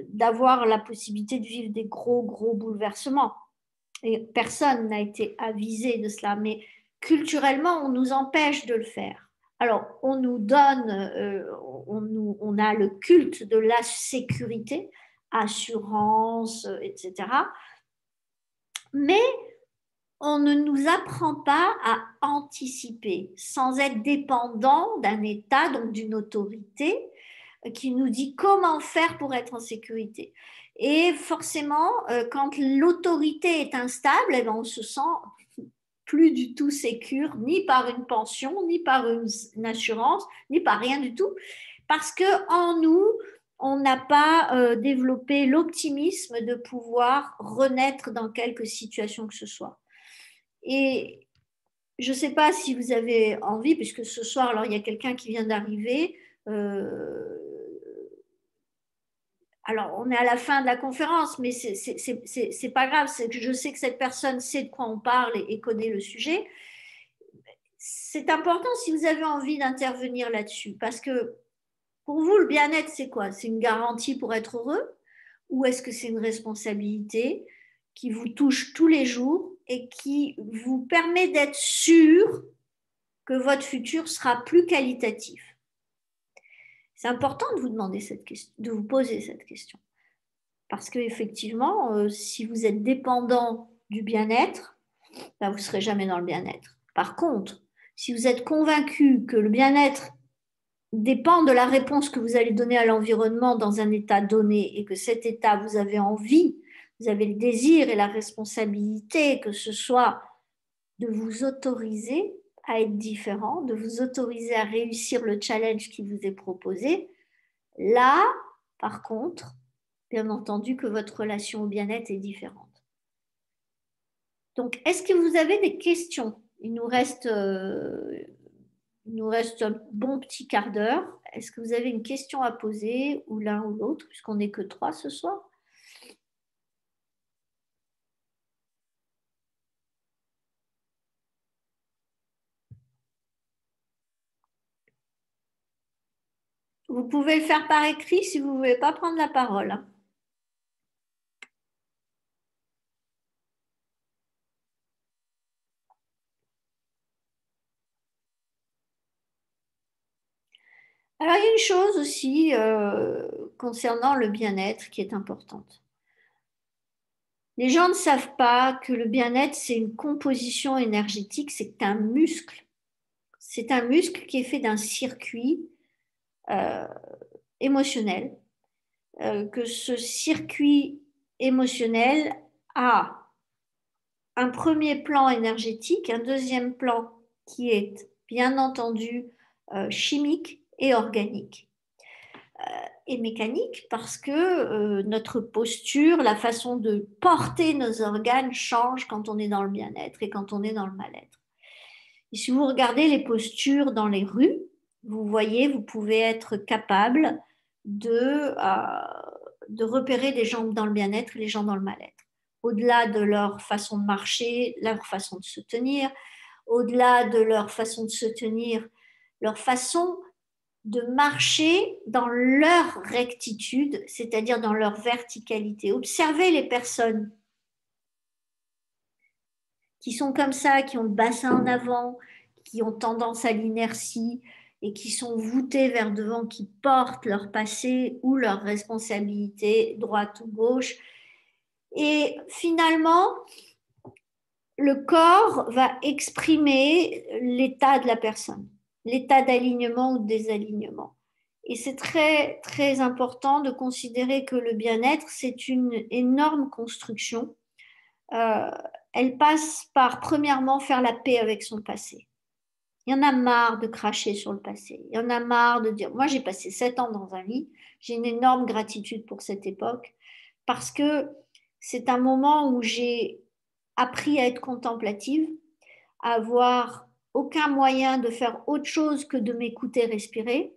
d'avoir la possibilité de vivre des gros, gros bouleversements. Et personne n'a été avisé de cela, mais culturellement, on nous empêche de le faire. Alors, on nous donne, on a le culte de la sécurité, assurance, etc. Mais on ne nous apprend pas à anticiper sans être dépendant d'un État, donc d'une autorité, qui nous dit comment faire pour être en sécurité. Et forcément, quand l'autorité est instable, eh ben, on se sent plus du tout sécure, ni par une pension, ni par une assurance, ni par rien du tout, parce que en nous, on n'a pas développé l'optimisme de pouvoir renaître dans quelque situation que ce soit. Et je ne sais pas si vous avez envie, puisque ce soir, alors il y a quelqu'un qui vient d'arriver. Alors, on est à la fin de la conférence, mais c'est pas grave. C'est que je sais que cette personne sait de quoi on parle et connaît le sujet. C'est important si vous avez envie d'intervenir là-dessus, parce que pour vous, le bien-être, c'est quoi? C'est une garantie pour être heureux? Ou est-ce que c'est une responsabilité qui vous touche tous les jours et qui vous permet d'être sûr que votre futur sera plus qualitatif? C'est important de vous demander cette question, de vous poser cette question. Parce qu'effectivement, si vous êtes dépendant du bien-être, ben, vous ne serez jamais dans le bien-être. Par contre, si vous êtes convaincu que le bien-être dépend de la réponse que vous allez donner à l'environnement dans un état donné et que cet état, vous avez envie, vous avez le désir et la responsabilité que ce soit de vous autoriser à être différent, de vous autoriser à réussir le challenge qui vous est proposé. Là, par contre, bien entendu que votre relation au bien-être est différente. Donc, est-ce que vous avez des questions? Il nous reste un bon petit quart d'heure. Est-ce que vous avez une question à poser, ou l'un ou l'autre, puisqu'on n'est que trois ce soir? Vous pouvez le faire par écrit si vous ne voulez pas prendre la parole. Alors, il y a une chose aussi concernant le bien-être qui est importante. Les gens ne savent pas que le bien-être, c'est une composition énergétique, c'est un muscle. C'est un muscle qui est fait d'un circuit euh, émotionnel, que ce circuit émotionnel a un premier plan énergétique, un deuxième plan qui est bien entendu chimique et organique et mécanique parce que notre posture, la façon de porter nos organes change quand on est dans le bien-être et quand on est dans le mal-être. Et si vous regardez les postures dans les rues, vous voyez, vous pouvez être capable de repérer les gens dans le bien-être et les gens dans le mal-être. Au-delà de leur façon de marcher, leur façon de se tenir, au-delà de leur façon de se tenir, leur façon de marcher dans leur rectitude, c'est-à-dire dans leur verticalité. Observez les personnes qui sont comme ça, qui ont le bassin en avant, qui ont tendance à l'inertie et qui sont voûtées vers devant, qui portent leur passé ou leur responsabilité, droite ou gauche. Et finalement, le corps va exprimer l'état de la personne, l'état d'alignement ou de désalignement. Et c'est très, très important de considérer que le bien-être, c'est une énorme construction. Euh, Elle passe par, premièrement, faire la paix avec son passé. Il y en a marre de cracher sur le passé. Il y en a marre de dire, moi j'ai passé 7 ans dans un lit, j'ai une énorme gratitude pour cette époque, parce que c'est un moment où j'ai appris à être contemplative, à avoir aucun moyen de faire autre chose que de m'écouter respirer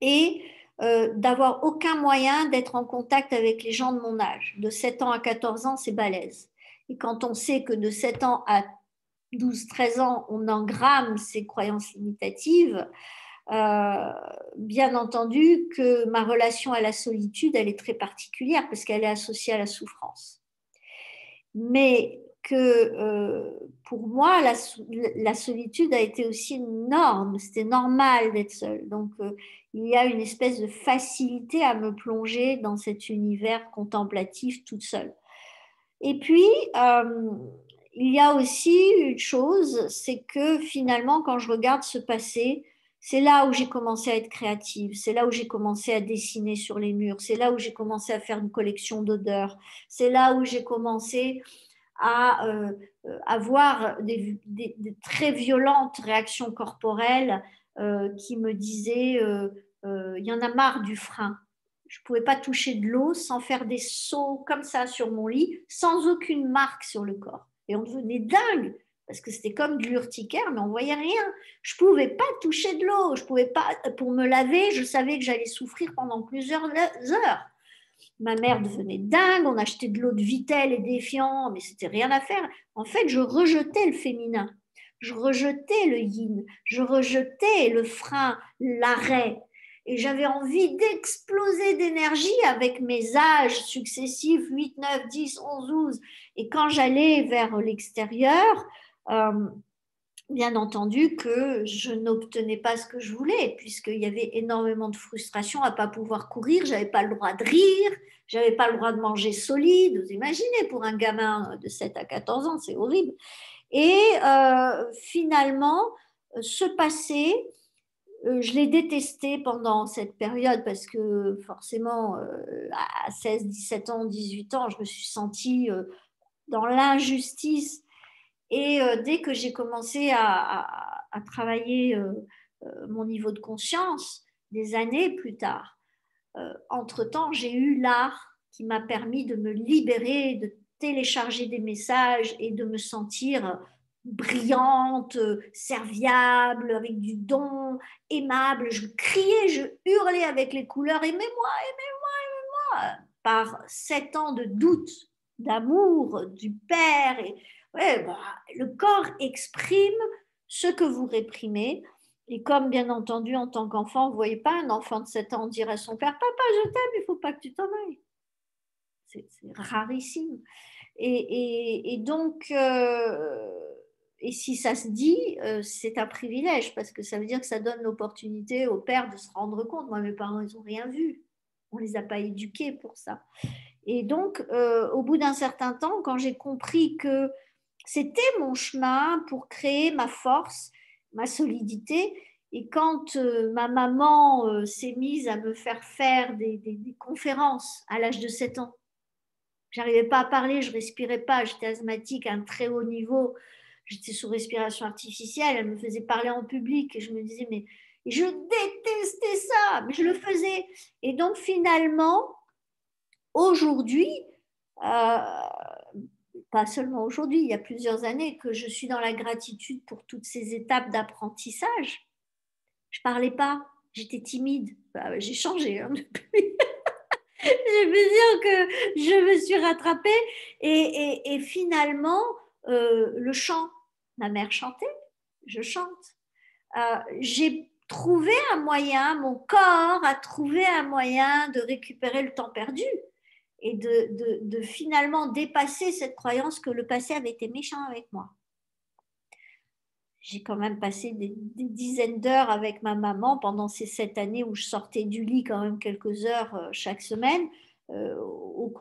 et d'avoir aucun moyen d'être en contact avec les gens de mon âge. De 7 ans à 14 ans, c'est balèze. Et quand on sait que de 7 ans à 12-13 ans, on engramme ces croyances limitatives, euh, bien entendu que ma relation à la solitude, elle est très particulière parce qu'elle est associée à la souffrance. Mais que pour moi, la solitude a été aussi une norme. C'était normal d'être seule. Donc, il y a une espèce de facilité à me plonger dans cet univers contemplatif toute seule. Et puis, il y a aussi une chose, c'est que finalement, quand je regarde ce passé, c'est là où j'ai commencé à être créative, c'est là où j'ai commencé à dessiner sur les murs, c'est là où j'ai commencé à faire une collection d'odeurs, c'est là où j'ai commencé à avoir des très violentes réactions corporelles qui me disaient il y en a marre du frein. Je ne pouvais pas toucher de l'eau sans faire des sauts comme ça sur mon lit, sans aucune marque sur le corps. Et on devenait dingue, parce que c'était comme de l'urticaire, mais on voyait rien. Je ne pouvais pas toucher de l'eau, je pouvais pas, pour me laver, je savais que j'allais souffrir pendant plusieurs heures. Ma mère devenait dingue, on achetait de l'eau de Vittel et d'Evian, mais c'était rien à faire. En fait, je rejetais le féminin, je rejetais le yin, je rejetais le frein, l'arrêt. Et j'avais envie d'exploser d'énergie avec mes âges successifs, 8, 9, 10, 11, 12. Et quand j'allais vers l'extérieur, euh, bien entendu que je n'obtenais pas ce que je voulais, puisqu'il y avait énormément de frustration à ne pas pouvoir courir, j'avais pas le droit de rire, j'avais pas le droit de manger solide. Vous imaginez, pour un gamin de 7 à 14 ans, c'est horrible. Et finalement, ce passé Je l'ai détesté pendant cette période parce que forcément, à 16, 17 ans, 18 ans, je me suis sentie dans l'injustice. Et dès que j'ai commencé à travailler mon niveau de conscience, des années plus tard, entre-temps, j'ai eu l'art qui m'a permis de me libérer, de télécharger des messages et de me sentir brillante, serviable, avec du don, aimable. Je criais, je hurlais avec les couleurs, aimez-moi, aimez-moi, par 7 ans de doute, d'amour du Père. Et, ouais, bah, le corps exprime ce que vous réprimez. Et comme, bien entendu, en tant qu'enfant, vous ne voyez pas un enfant de 7 ans dire à son père, papa, je t'aime, il ne faut pas que tu t'en ailles. C'est rarissime. Et donc, et si ça se dit, c'est un privilège, parce que ça veut dire que ça donne l'opportunité au père de se rendre compte. Moi, mes parents, ils n'ont rien vu. On ne les a pas éduqués pour ça. Et donc, au bout d'un certain temps, quand j'ai compris que c'était mon chemin pour créer ma force, ma solidité, et quand ma maman s'est mise à me faire des conférences à l'âge de 7 ans, j'arrivais pas à parler, je respirais pas, j'étais asthmatique à un très haut niveau, j'étais sous respiration artificielle, elle me faisait parler en public et je me disais, mais je détestais ça, mais je le faisais. Et donc finalement, aujourd'hui, euh, pas seulement aujourd'hui, il y a plusieurs années que je suis dans la gratitude pour toutes ces étapes d'apprentissage. Je parlais pas, j'étais timide. Bah, j'ai changé hein, depuis. Je veux dire que je me suis rattrapée et finalement, le chant, ma mère chantait, je chante. J'ai trouvé un moyen, mon corps a trouvé un moyen de récupérer le temps perdu et de finalement dépasser cette croyance que le passé avait été méchant avec moi. J'ai quand même passé des dizaines d'heures avec ma maman pendant ces 7 années où je sortais du lit quand même quelques heures chaque semaine au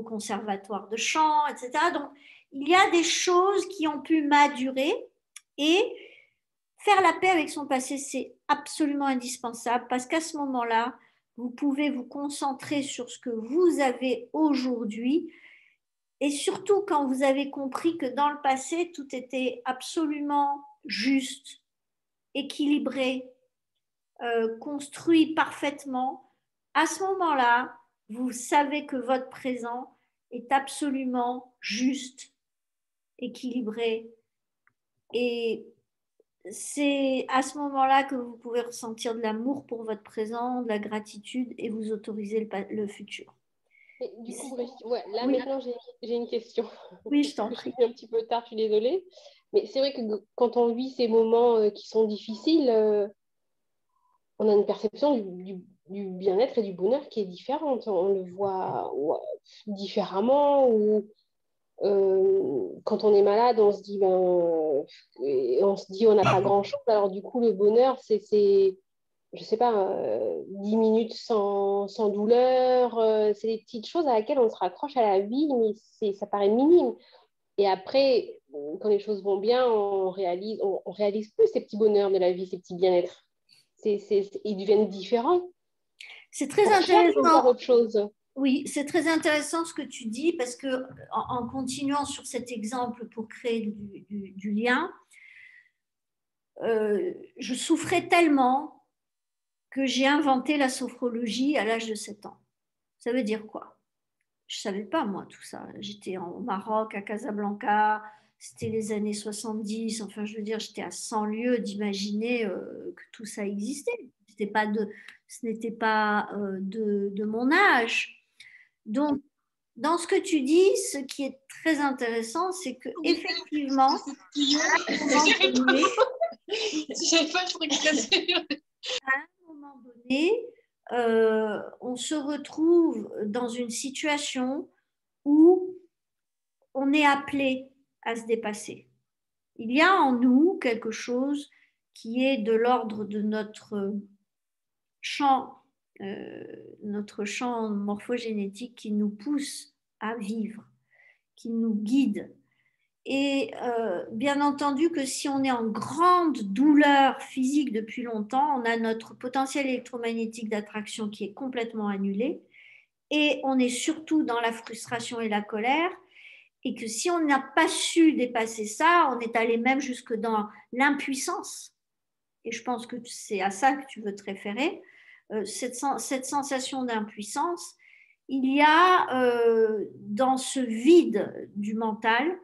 conservatoire de chant, etc. Donc, il y a des choses qui ont pu madurer et faire la paix avec son passé, c'est absolument indispensable parce qu'à ce moment-là, vous pouvez vous concentrer sur ce que vous avez aujourd'hui et surtout quand vous avez compris que dans le passé, tout était absolument juste, équilibré, construit parfaitement, à ce moment-là, vous savez que votre présent est absolument juste, équilibré. Et c'est à ce moment-là que vous pouvez ressentir de l'amour pour votre présent, de la gratitude et vous autoriser le futur. Mais du coup, Brigitte, ouais, là Oui, maintenant j'ai une question. oui, je t'en Je suis prie. un petit peu tard, je suis désolée. Mais c'est vrai que quand on vit ces moments qui sont difficiles, on a une perception du bien-être et du bonheur qui est différente. On le voit ouais, différemment. Ou quand on est malade, on se dit on n'a pas grand-chose. Alors du coup, le bonheur, c'est je sais pas, 10 minutes sans douleur. C'est des petites choses à laquelle on se raccroche à la vie, mais ça paraît minime. Et après, quand les choses vont bien, on réalise plus ces petits bonheurs de la vie, ces petits bien-être. Ils deviennent différents. C'est très On recherche intéressant. encore autre chose. Oui, c'est très intéressant ce que tu dis parce que en continuant sur cet exemple pour créer du lien, je souffrais tellement que j'ai inventé la sophrologie à l'âge de 7 ans. Ça veut dire quoi? Je ne savais pas, moi, tout ça. J'étais au Maroc, à Casablanca, c'était les années 70. Enfin, je veux dire, j'étais à 100 lieues d'imaginer que tout ça existait. Ce n'était pas de mon âge. Donc, dans ce que tu dis, ce qui est très intéressant, c'est que effectivement, à un moment donné, on se retrouve dans une situation où on est appelé à se dépasser. Il y a en nous quelque chose qui est de l'ordre de champ, notre champ morphogénétique qui nous pousse à vivre, qui nous guide. Et bien entendu que si on est en grande douleur physique depuis longtemps, on a notre potentiel électromagnétique d'attraction qui est complètement annulé. Et on est surtout dans la frustration et la colère. Et que si on n'a pas su dépasser ça, on est allé même jusque dans l'impuissance. Et je pense que c'est à ça que tu veux te référer. Cette sensation d'impuissance, il y a dans ce vide du mental,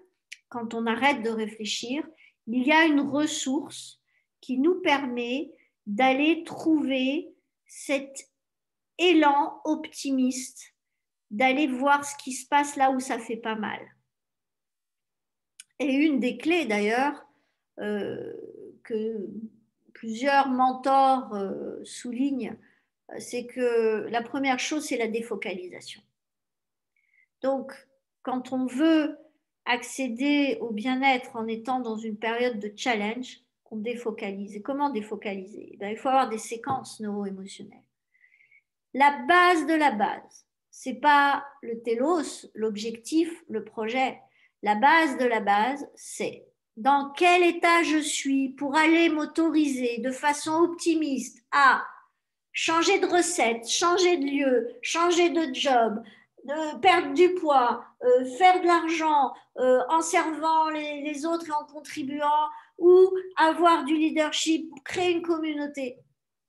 quand on arrête de réfléchir, il y a une ressource qui nous permet d'aller trouver cet élan optimiste, d'aller voir ce qui se passe là où ça fait pas mal. Et une des clés d'ailleurs que plusieurs mentors soulignent, c'est que la première chose, c'est la défocalisation. Donc, quand on veut accéder au bien-être en étant dans une période de challenge, on défocalise. Et comment défocaliser? Il faut avoir des séquences neuro-émotionnelles. La base de la base, c'est pas le télos, l'objectif, le projet. La base de la base, c'est dans quel état je suis pour aller m'autoriser de façon optimiste à changer de recette, changer de lieu, changer de job, de perdre du poids, faire de l'argent en servant les autres et en contribuant, ou avoir du leadership pour créer une communauté.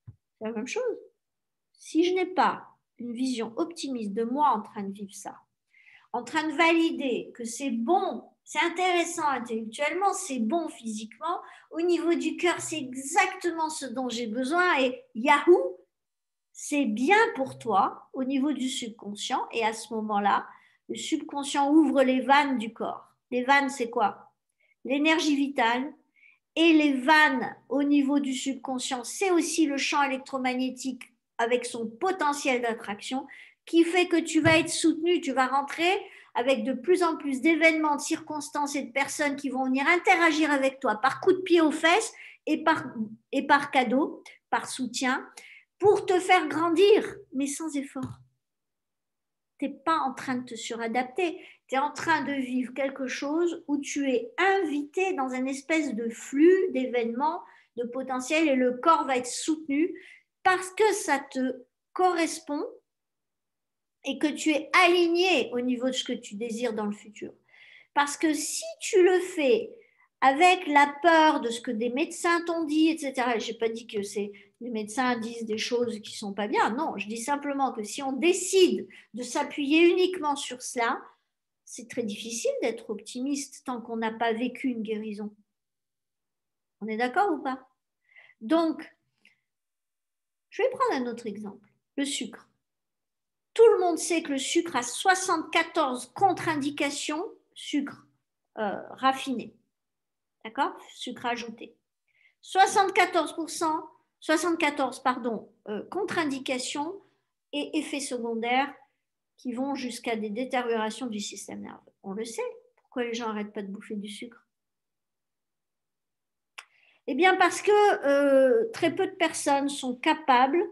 C'est la même chose. Si je n'ai pas une vision optimiste de moi en train de vivre ça, en train de valider que c'est bon, c'est intéressant intellectuellement, c'est bon physiquement, au niveau du cœur, c'est exactement ce dont j'ai besoin et Yahoo, c'est bien pour toi au niveau du subconscient et à ce moment-là, le subconscient ouvre les vannes du corps. Les vannes, c'est quoi? L'énergie vitale et les vannes au niveau du subconscient, c'est aussi le champ électromagnétique avec son potentiel d'attraction qui fait que tu vas être soutenu, tu vas rentrer avec de plus en plus d'événements, de circonstances et de personnes qui vont venir interagir avec toi par coup de pied aux fesses et par cadeau, par soutien, pour te faire grandir, mais sans effort. Tu n'es pas en train de te suradapter, tu es en train de vivre quelque chose où tu es invité dans une espèce de flux d'événements, de potentiel, et le corps va être soutenu parce que ça te correspond et que tu es aligné au niveau de ce que tu désires dans le futur. Parce que si tu le fais avec la peur de ce que des médecins t'ont dit, etc., je n'ai pas dit que les médecins disent des choses qui ne sont pas bien, non, je dis simplement que si on décide de s'appuyer uniquement sur cela, c'est très difficile d'être optimiste tant qu'on n'a pas vécu une guérison. On est d'accord ou pas? Donc, je vais prendre un autre exemple, le sucre. Tout le monde sait que le sucre a 74 contre-indications, sucre raffiné, d'accord? Sucre ajouté. 74%, 74 contre-indications et effets secondaires qui vont jusqu'à des détériorations du système nerveux. On le sait. Pourquoi les gens n'arrêtent pas de bouffer du sucre? Eh bien parce que très peu de personnes sont capables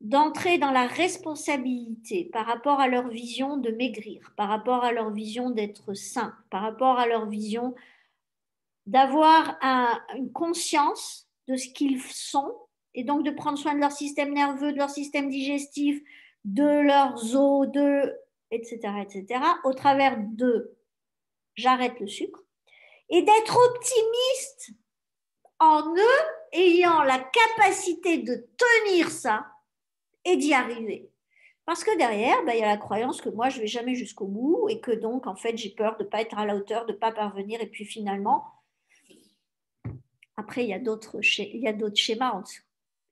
d'entrer dans la responsabilité par rapport à leur vision de maigrir, par rapport à leur vision d'être sain, par rapport à leur vision d'avoir une conscience de ce qu'ils sont et donc de prendre soin de leur système nerveux, de leur système digestif, de leurs os, etc., au travers de j'arrête le sucre et d'être optimiste en eux, ayant la capacité de tenir ça et d'y arriver. Parce que derrière, il y a la croyance que moi, je ne vais jamais jusqu'au bout et que donc, en fait, j'ai peur de ne pas être à la hauteur, de ne pas parvenir. Et puis finalement, après, il y a d'autres schémas en dessous.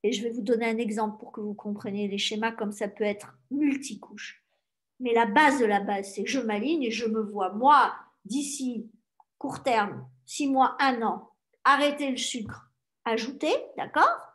Et je vais vous donner un exemple pour que vous compreniez les schémas comme ça peut être multicouche. Mais la base de la base, c'est que je m'aligne et je me vois, moi, d'ici court terme, 6 mois, 1 an, arrêter le sucre ajouté, d'accord?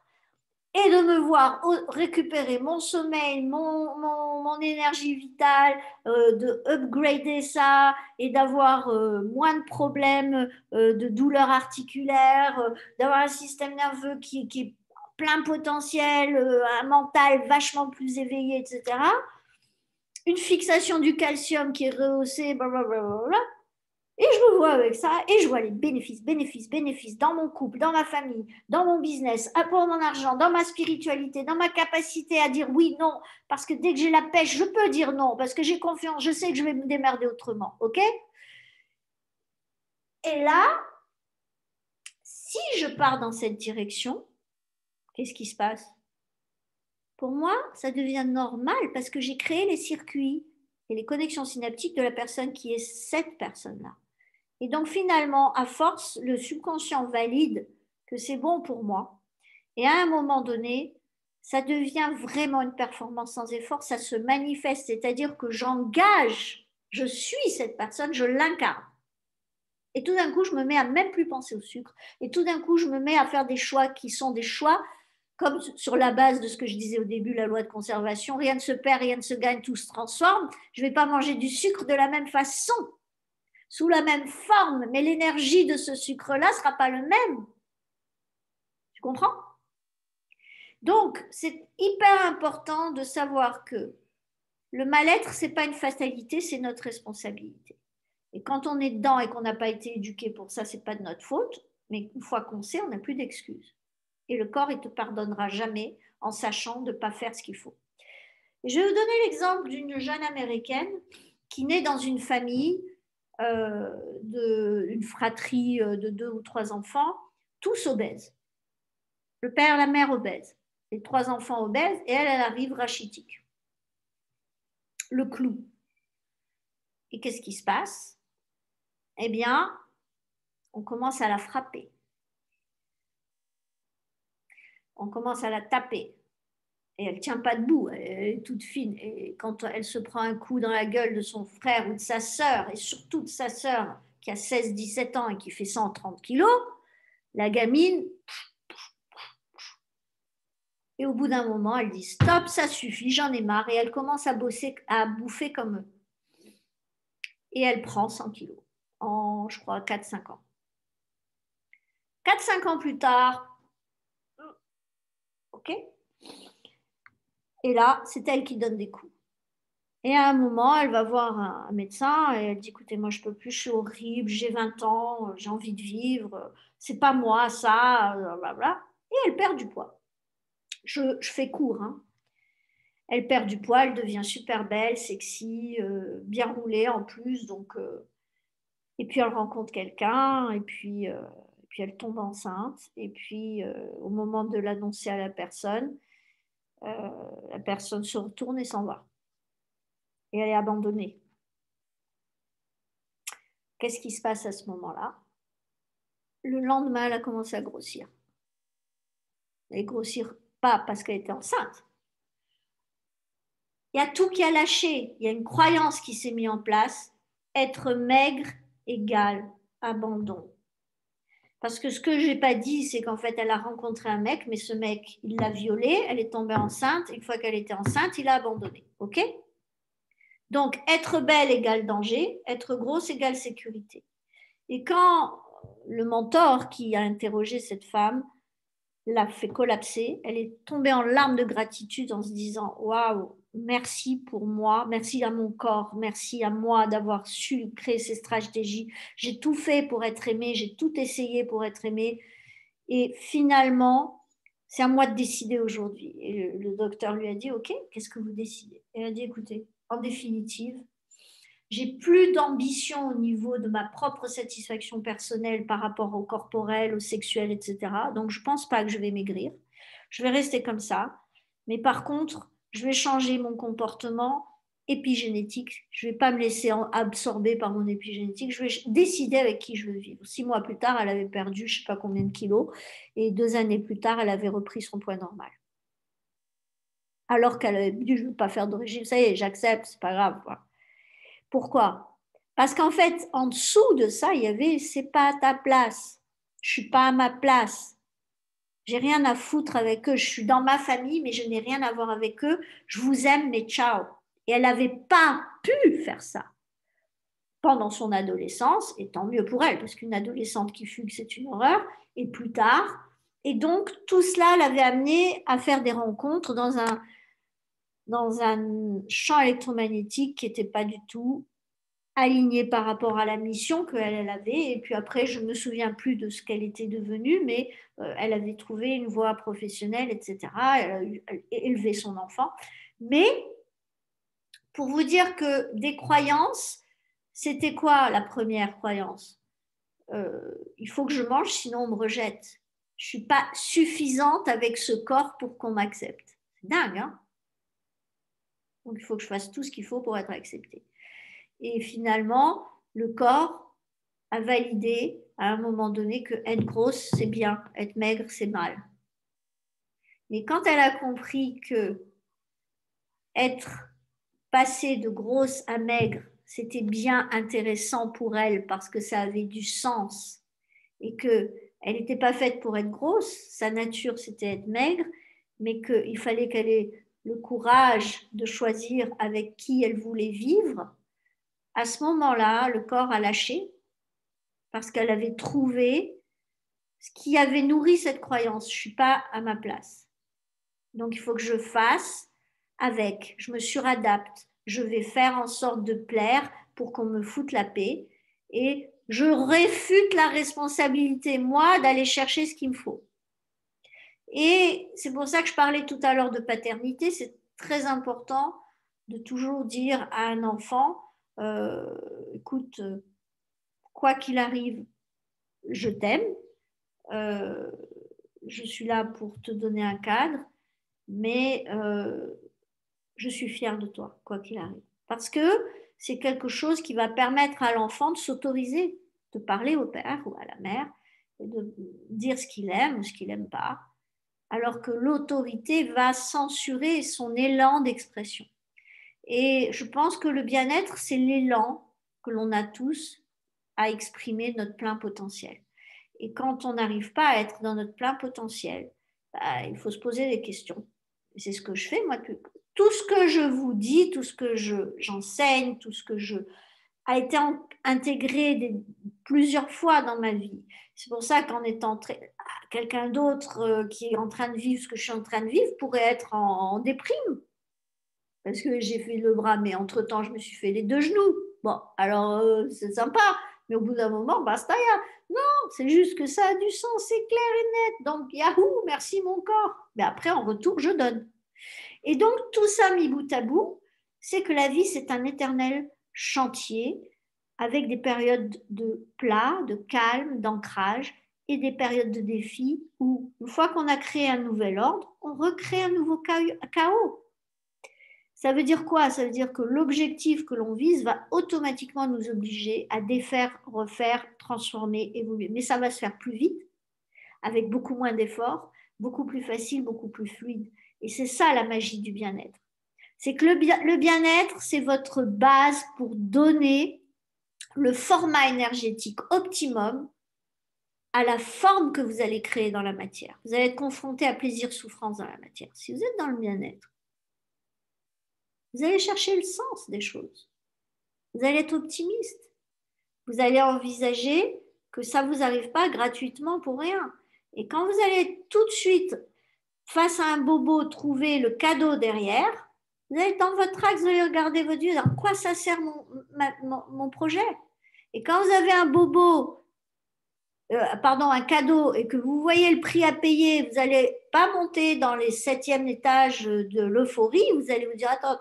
Et de me voir récupérer mon sommeil, mon énergie vitale, de upgrader ça et d'avoir moins de problèmes de douleurs articulaires, d'avoir un système nerveux qui est plein potentiel, un mental vachement plus éveillé, etc. Une fixation du calcium qui est rehaussée, blablabla. Et je me vois avec ça et je vois les bénéfices, bénéfices, bénéfices dans mon couple, dans ma famille, dans mon business, pour mon argent, dans ma spiritualité, dans ma capacité à dire oui, non. Parce que dès que j'ai la pêche, je peux dire non parce que j'ai confiance, je sais que je vais me démerder autrement. OK? Et là, si je pars dans cette direction, qu'est-ce qui se passe? Pour moi, ça devient normal parce que j'ai créé les circuits et les connexions synaptiques de la personne qui est cette personne-là. Et donc finalement, à force, le subconscient valide que c'est bon pour moi. Et à un moment donné, ça devient vraiment une performance sans effort, ça se manifeste, c'est-à-dire que j'engage, je suis cette personne, je l'incarne. Et tout d'un coup, je me mets à même plus penser au sucre. Et tout d'un coup, je me mets à faire des choix qui sont des choix comme sur la base de ce que je disais au début, la loi de conservation, rien ne se perd, rien ne se gagne, tout se transforme. Je ne vais pas manger du sucre de la même façon, sous la même forme, mais l'énergie de ce sucre-là ne sera pas le même. Tu comprends? Donc, c'est hyper important de savoir que le mal-être, ce n'est pas une fatalité, c'est notre responsabilité. Et quand on est dedans et qu'on n'a pas été éduqué pour ça, ce n'est pas de notre faute, mais une fois qu'on sait, on n'a plus d'excuses. Et le corps, il ne te pardonnera jamais en sachant de ne pas faire ce qu'il faut. Et je vais vous donner l'exemple d'une jeune américaine qui naît dans une famille, une fratrie de 2 ou 3 enfants, tous obèses. Le père, la mère obèse, les 3 enfants obèses, et elle arrive rachitique. Le clou. Et qu'est-ce qui se passe? Eh bien, on commence à la frapper. On commence à la taper. Et elle ne tient pas debout, elle est toute fine. Et quand elle se prend un coup dans la gueule de son frère ou de sa sœur, et surtout de sa sœur qui a 16-17 ans et qui fait 130 kilos, la gamine, et au bout d'un moment, elle dit stop, ça suffit, j'en ai marre. Et elle commence à bouffer comme eux. Et elle prend 100 kilos en, je crois, 4-5 ans. 4-5 ans plus tard, ok? Et là, c'est elle qui donne des coups. Et à un moment, elle va voir un médecin et elle dit, écoutez, moi, je peux plus, je suis horrible, j'ai 20 ans, j'ai envie de vivre, c'est pas moi, ça, blablabla. Et elle perd du poids. Je fais court, hein. Elle perd du poids, elle devient super belle, sexy, bien roulée en plus. Donc, et puis elle rencontre quelqu'un, et puis elle tombe enceinte. Et puis au moment de l'annoncer à la personne se retourne et s'en va. Et elle est abandonnée. Qu'est-ce qui se passe à ce moment-là? Le lendemain, elle a commencé à grossir. Et grossir pas parce qu'elle était enceinte. Il y a tout qui a lâché. Il y a une croyance qui s'est mise en place. Être maigre égale abandon. Parce que ce que je n'ai pas dit, c'est qu'en fait, elle a rencontré un mec, mais ce mec, il l'a violée, elle est tombée enceinte. Une fois qu'elle était enceinte, il a abandonné. OK? Donc, être belle égale danger, être grosse égale sécurité. Et quand le mentor qui a interrogé cette femme l'a fait collapser, elle est tombée en larmes de gratitude en se disant waouh, merci pour moi, merci à mon corps, merci à moi d'avoir su créer ces stratégies. J'ai tout fait pour être aimée, j'ai tout essayé pour être aimée. Et finalement, c'est à moi de décider aujourd'hui. Et le docteur lui a dit ok, qu'est-ce que vous décidez? Et elle a dit écoutez, en définitive, j'ai plus d'ambition au niveau de ma propre satisfaction personnelle par rapport au corporel, au sexuel, etc. Donc, je ne pense pas que je vais maigrir. Je vais rester comme ça. Mais par contre, je vais changer mon comportement épigénétique. Je ne vais pas me laisser absorber par mon épigénétique. Je vais décider avec qui je veux vivre. 6 mois plus tard, elle avait perdu je ne sais pas combien de kilos. Et 2 années plus tard, elle avait repris son poids normal. Alors qu'elle avait dit, je ne veux pas faire de régime. Ça y est, j'accepte, c'est pas grave. Voilà. Pourquoi? Parce qu'en fait, en dessous de ça, il y avait c'est pas à ta place. Je suis pas à ma place. J'ai rien à foutre avec eux. Je suis dans ma famille, mais je n'ai rien à voir avec eux. Je vous aime, mais ciao. Et elle n'avait pas pu faire ça pendant son adolescence, et tant mieux pour elle, parce qu'une adolescente qui fugue, c'est une horreur, et plus tard. Et donc, tout cela l'avait amenée à faire des rencontres dans un champ électromagnétique qui n'était pas du tout alignée par rapport à la mission qu'elle avait. Et puis après, je ne me souviens plus de ce qu'elle était devenue, mais elle avait trouvé une voie professionnelle, etc. Elle a élevé son enfant. Mais pour vous dire que des croyances, c'était quoi la première croyance? Il faut que je mange, sinon on me rejette. Je ne suis pas suffisante avec ce corps pour qu'on m'accepte. C'est dingue, hein? Donc il faut que je fasse tout ce qu'il faut pour être acceptée. Et finalement, le corps a validé à un moment donné que être grosse, c'est bien, être maigre, c'est mal. Mais quand elle a compris que être passée de grosse à maigre, c'était bien intéressant pour elle parce que ça avait du sens et que elle n'était pas faite pour être grosse, sa nature c'était être maigre, mais qu'il fallait qu'elle ait le courage de choisir avec qui elle voulait vivre. À ce moment-là, le corps a lâché parce qu'elle avait trouvé ce qui avait nourri cette croyance. Je ne suis pas à ma place. Donc il faut que je fasse avec, je me suradapte, je vais faire en sorte de plaire pour qu'on me foute la paix et je réfute la responsabilité, moi, d'aller chercher ce qu'il me faut. Et c'est pour ça que je parlais tout à l'heure de paternité, c'est très important de toujours dire à un enfant, écoute, quoi qu'il arrive, je t'aime, euh, je suis là pour te donner un cadre, mais je suis fière de toi, quoi qu'il arrive. Parce que c'est quelque chose qui va permettre à l'enfant de s'autoriser, de parler au père ou à la mère, et de dire ce qu'il aime ou ce qu'il n'aime pas, alors que l'autorité va censurer son élan d'expression. Et je pense que le bien-être, c'est l'élan que l'on a tous à exprimer notre plein potentiel. Et quand on n'arrive pas à être dans notre plein potentiel, bah, il faut se poser des questions. Et c'est ce que je fais, moi. Tout ce que je vous dis, tout ce que j'enseigne, tout ce que je a été intégré plusieurs fois dans ma vie. C'est pour ça qu'en étant quelqu'un d'autre qui est en train de vivre ce que je suis en train de vivre pourrait être en déprime. Parce que j'ai fait le bras, mais entre-temps, je me suis fait les deux genoux. Bon, alors c'est sympa, mais au bout d'un moment, basta, non, c'est juste que ça a du sens, c'est clair et net. Donc, yahoo, merci mon corps. Mais après, en retour, je donne. Et donc, tout ça mis bout à bout, c'est que la vie, c'est un éternel chantier avec des périodes de plat, de calme, d'ancrage et des périodes de défi où, une fois qu'on a créé un nouvel ordre, on recrée un nouveau chaos. Ça veut dire quoi? Ça veut dire que l'objectif que l'on vise va automatiquement nous obliger à défaire, refaire, transformer, évoluer. Mais ça va se faire plus vite, avec beaucoup moins d'efforts, beaucoup plus facile, beaucoup plus fluide. Et c'est ça la magie du bien-être. C'est que le bien-être, c'est votre base pour donner le format énergétique optimum à la forme que vous allez créer dans la matière. Vous allez être confronté à plaisir-souffrance dans la matière. Si vous êtes dans le bien-être, vous allez chercher le sens des choses. Vous allez être optimiste. Vous allez envisager que ça ne vous arrive pas gratuitement pour rien. Et quand vous allez tout de suite, face à un bobo, trouver le cadeau derrière, vous allez être dans votre axe, vous allez regarder votre vie, à quoi ça sert mon projet? Et quand vous avez un bobo, pardon, un cadeau, et que vous voyez le prix à payer, vous n'allez pas monter dans les 7e étages de l'euphorie, vous allez vous dire, attends.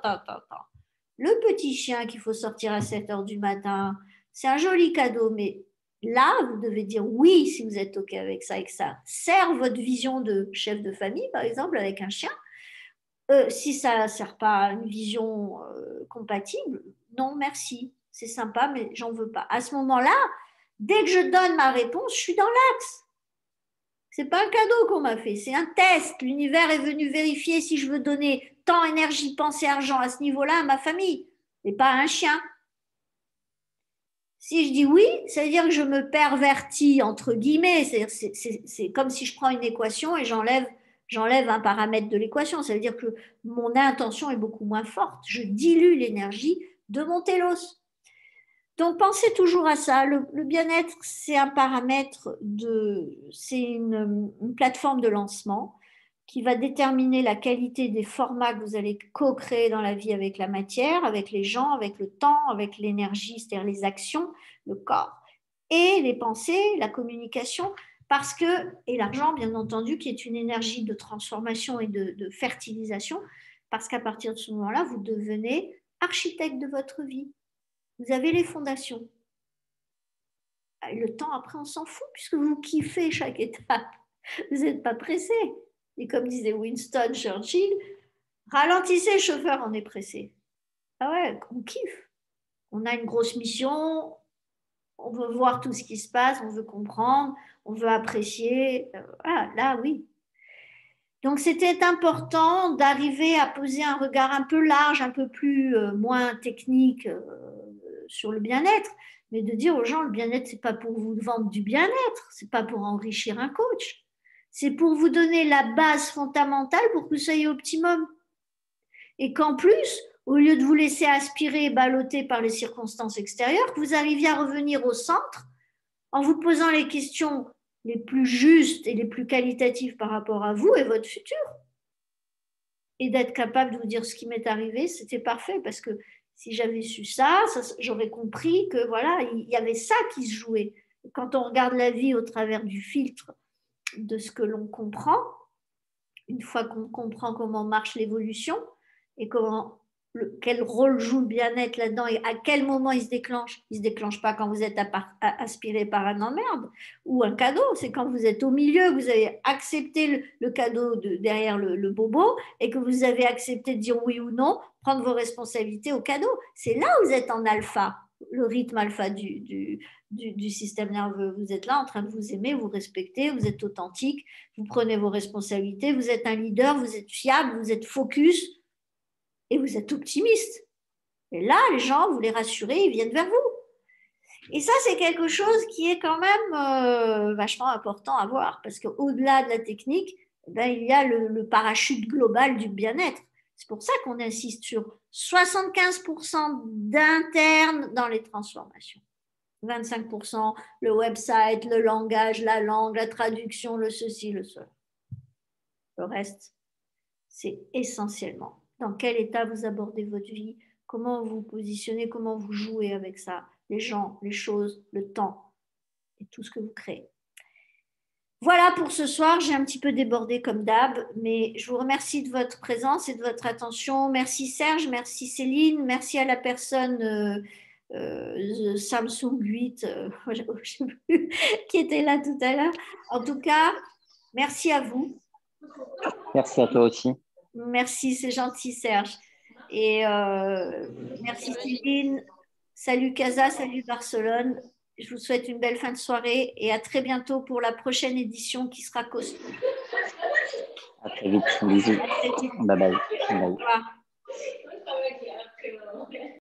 Le petit chien qu'il faut sortir à 7 heures du matin, c'est un joli cadeau, mais là, vous devez dire oui si vous êtes OK avec ça et que ça sert votre vision de chef de famille, par exemple, avec un chien. Si ça ne sert pas à une vision compatible, non, merci. C'est sympa, mais j'en veux pas. À ce moment-là, dès que je donne ma réponse, je suis dans l'axe. C'est pas un cadeau qu'on m'a fait, c'est un test. L'univers est venu vérifier si je veux donner temps, énergie, pensée, argent à ce niveau-là à ma famille, et pas à un chien. Si je dis oui, ça veut dire que je me pervertis, entre guillemets. C'est comme si je prends une équation et j'enlève un paramètre de l'équation. Ça veut dire que mon intention est beaucoup moins forte. Je dilue l'énergie de mon télos. Donc, pensez toujours à ça. Le bien-être, c'est un paramètre c'est une plateforme de lancement. qui va déterminer la qualité des formats que vous allez co-créer dans la vie avec la matière, avec les gens, avec le temps, avec l'énergie, c'est-à-dire les actions, le corps, et les pensées, la communication, parce que, et l'argent, bien entendu, qui est une énergie de transformation et de fertilisation, parce qu'à partir de ce moment-là, vous devenez architecte de votre vie. Vous avez les fondations. Le temps, après, on s'en fout, puisque vous kiffez chaque étape. Vous n'êtes pas pressé. Et comme disait Winston Churchill, ralentissez, chauffeur, on est pressé. Ah ouais, on kiffe. On a une grosse mission, on veut voir tout ce qui se passe, on veut comprendre, on veut apprécier. Voilà, là, oui. Donc, c'était important d'arriver à poser un regard un peu large, un peu plus, moins technique sur le bien-être, mais de dire aux gens, le bien-être, c'est pas pour vous vendre du bien-être, c'est pas pour enrichir un coach, c'est pour vous donner la base fondamentale pour que vous soyez optimum. Et qu'en plus, au lieu de vous laisser aspirer et balloter par les circonstances extérieures, que vous arriviez à revenir au centre en vous posant les questions les plus justes et les plus qualitatives par rapport à vous et votre futur. Et d'être capable de vous dire ce qui m'est arrivé, c'était parfait parce que si j'avais su ça, j'aurais compris que voilà, il y avait ça qui se jouait. Quand on regarde la vie au travers du filtre de ce que l'on comprend, une fois qu'on comprend comment marche l'évolution et quel rôle joue le bien-être là-dedans et à quel moment il se déclenche pas quand vous êtes aspiré par un emmerde ou un cadeau, c'est quand vous êtes au milieu, vous avez accepté le cadeau derrière le bobo et que vous avez accepté de dire oui ou non, prendre vos responsabilités au cadeau. C'est là où vous êtes en alpha, le rythme alpha du système nerveux. Vous êtes là en train de vous aimer, vous respecter, vous êtes authentique, vous prenez vos responsabilités, vous êtes un leader, vous êtes fiable, vous êtes focus et vous êtes optimiste. Et là, les gens, vous les rassurez, ils viennent vers vous. Et ça, c'est quelque chose qui est quand même vachement important à voir, parce qu'au-delà de la technique, ben, il y a le parachute global du bien-être. C'est pour ça qu'on insiste sur 75% d'interne dans les transformations. 25% le website, le langage, la langue, la traduction, le ceci, le cela. Le reste, c'est essentiellement dans quel état vous abordez votre vie, comment vous vous positionnez, comment vous jouez avec ça, les gens, les choses, le temps et tout ce que vous créez. Voilà pour ce soir, j'ai un petit peu débordé comme d'hab, mais je vous remercie de votre présence et de votre attention. Merci Serge, merci Céline, merci à la personne Samsung 8, je sais plus, qui était là tout à l'heure. En tout cas, merci à vous. Merci à toi aussi. Merci, c'est gentil Serge. Et merci Céline. Salut Casa, salut Barcelone. Je vous souhaite une belle fin de soirée et à très bientôt pour la prochaine édition qui sera costaud. À très vite. Bisous. Bye bye. Bye. Au revoir.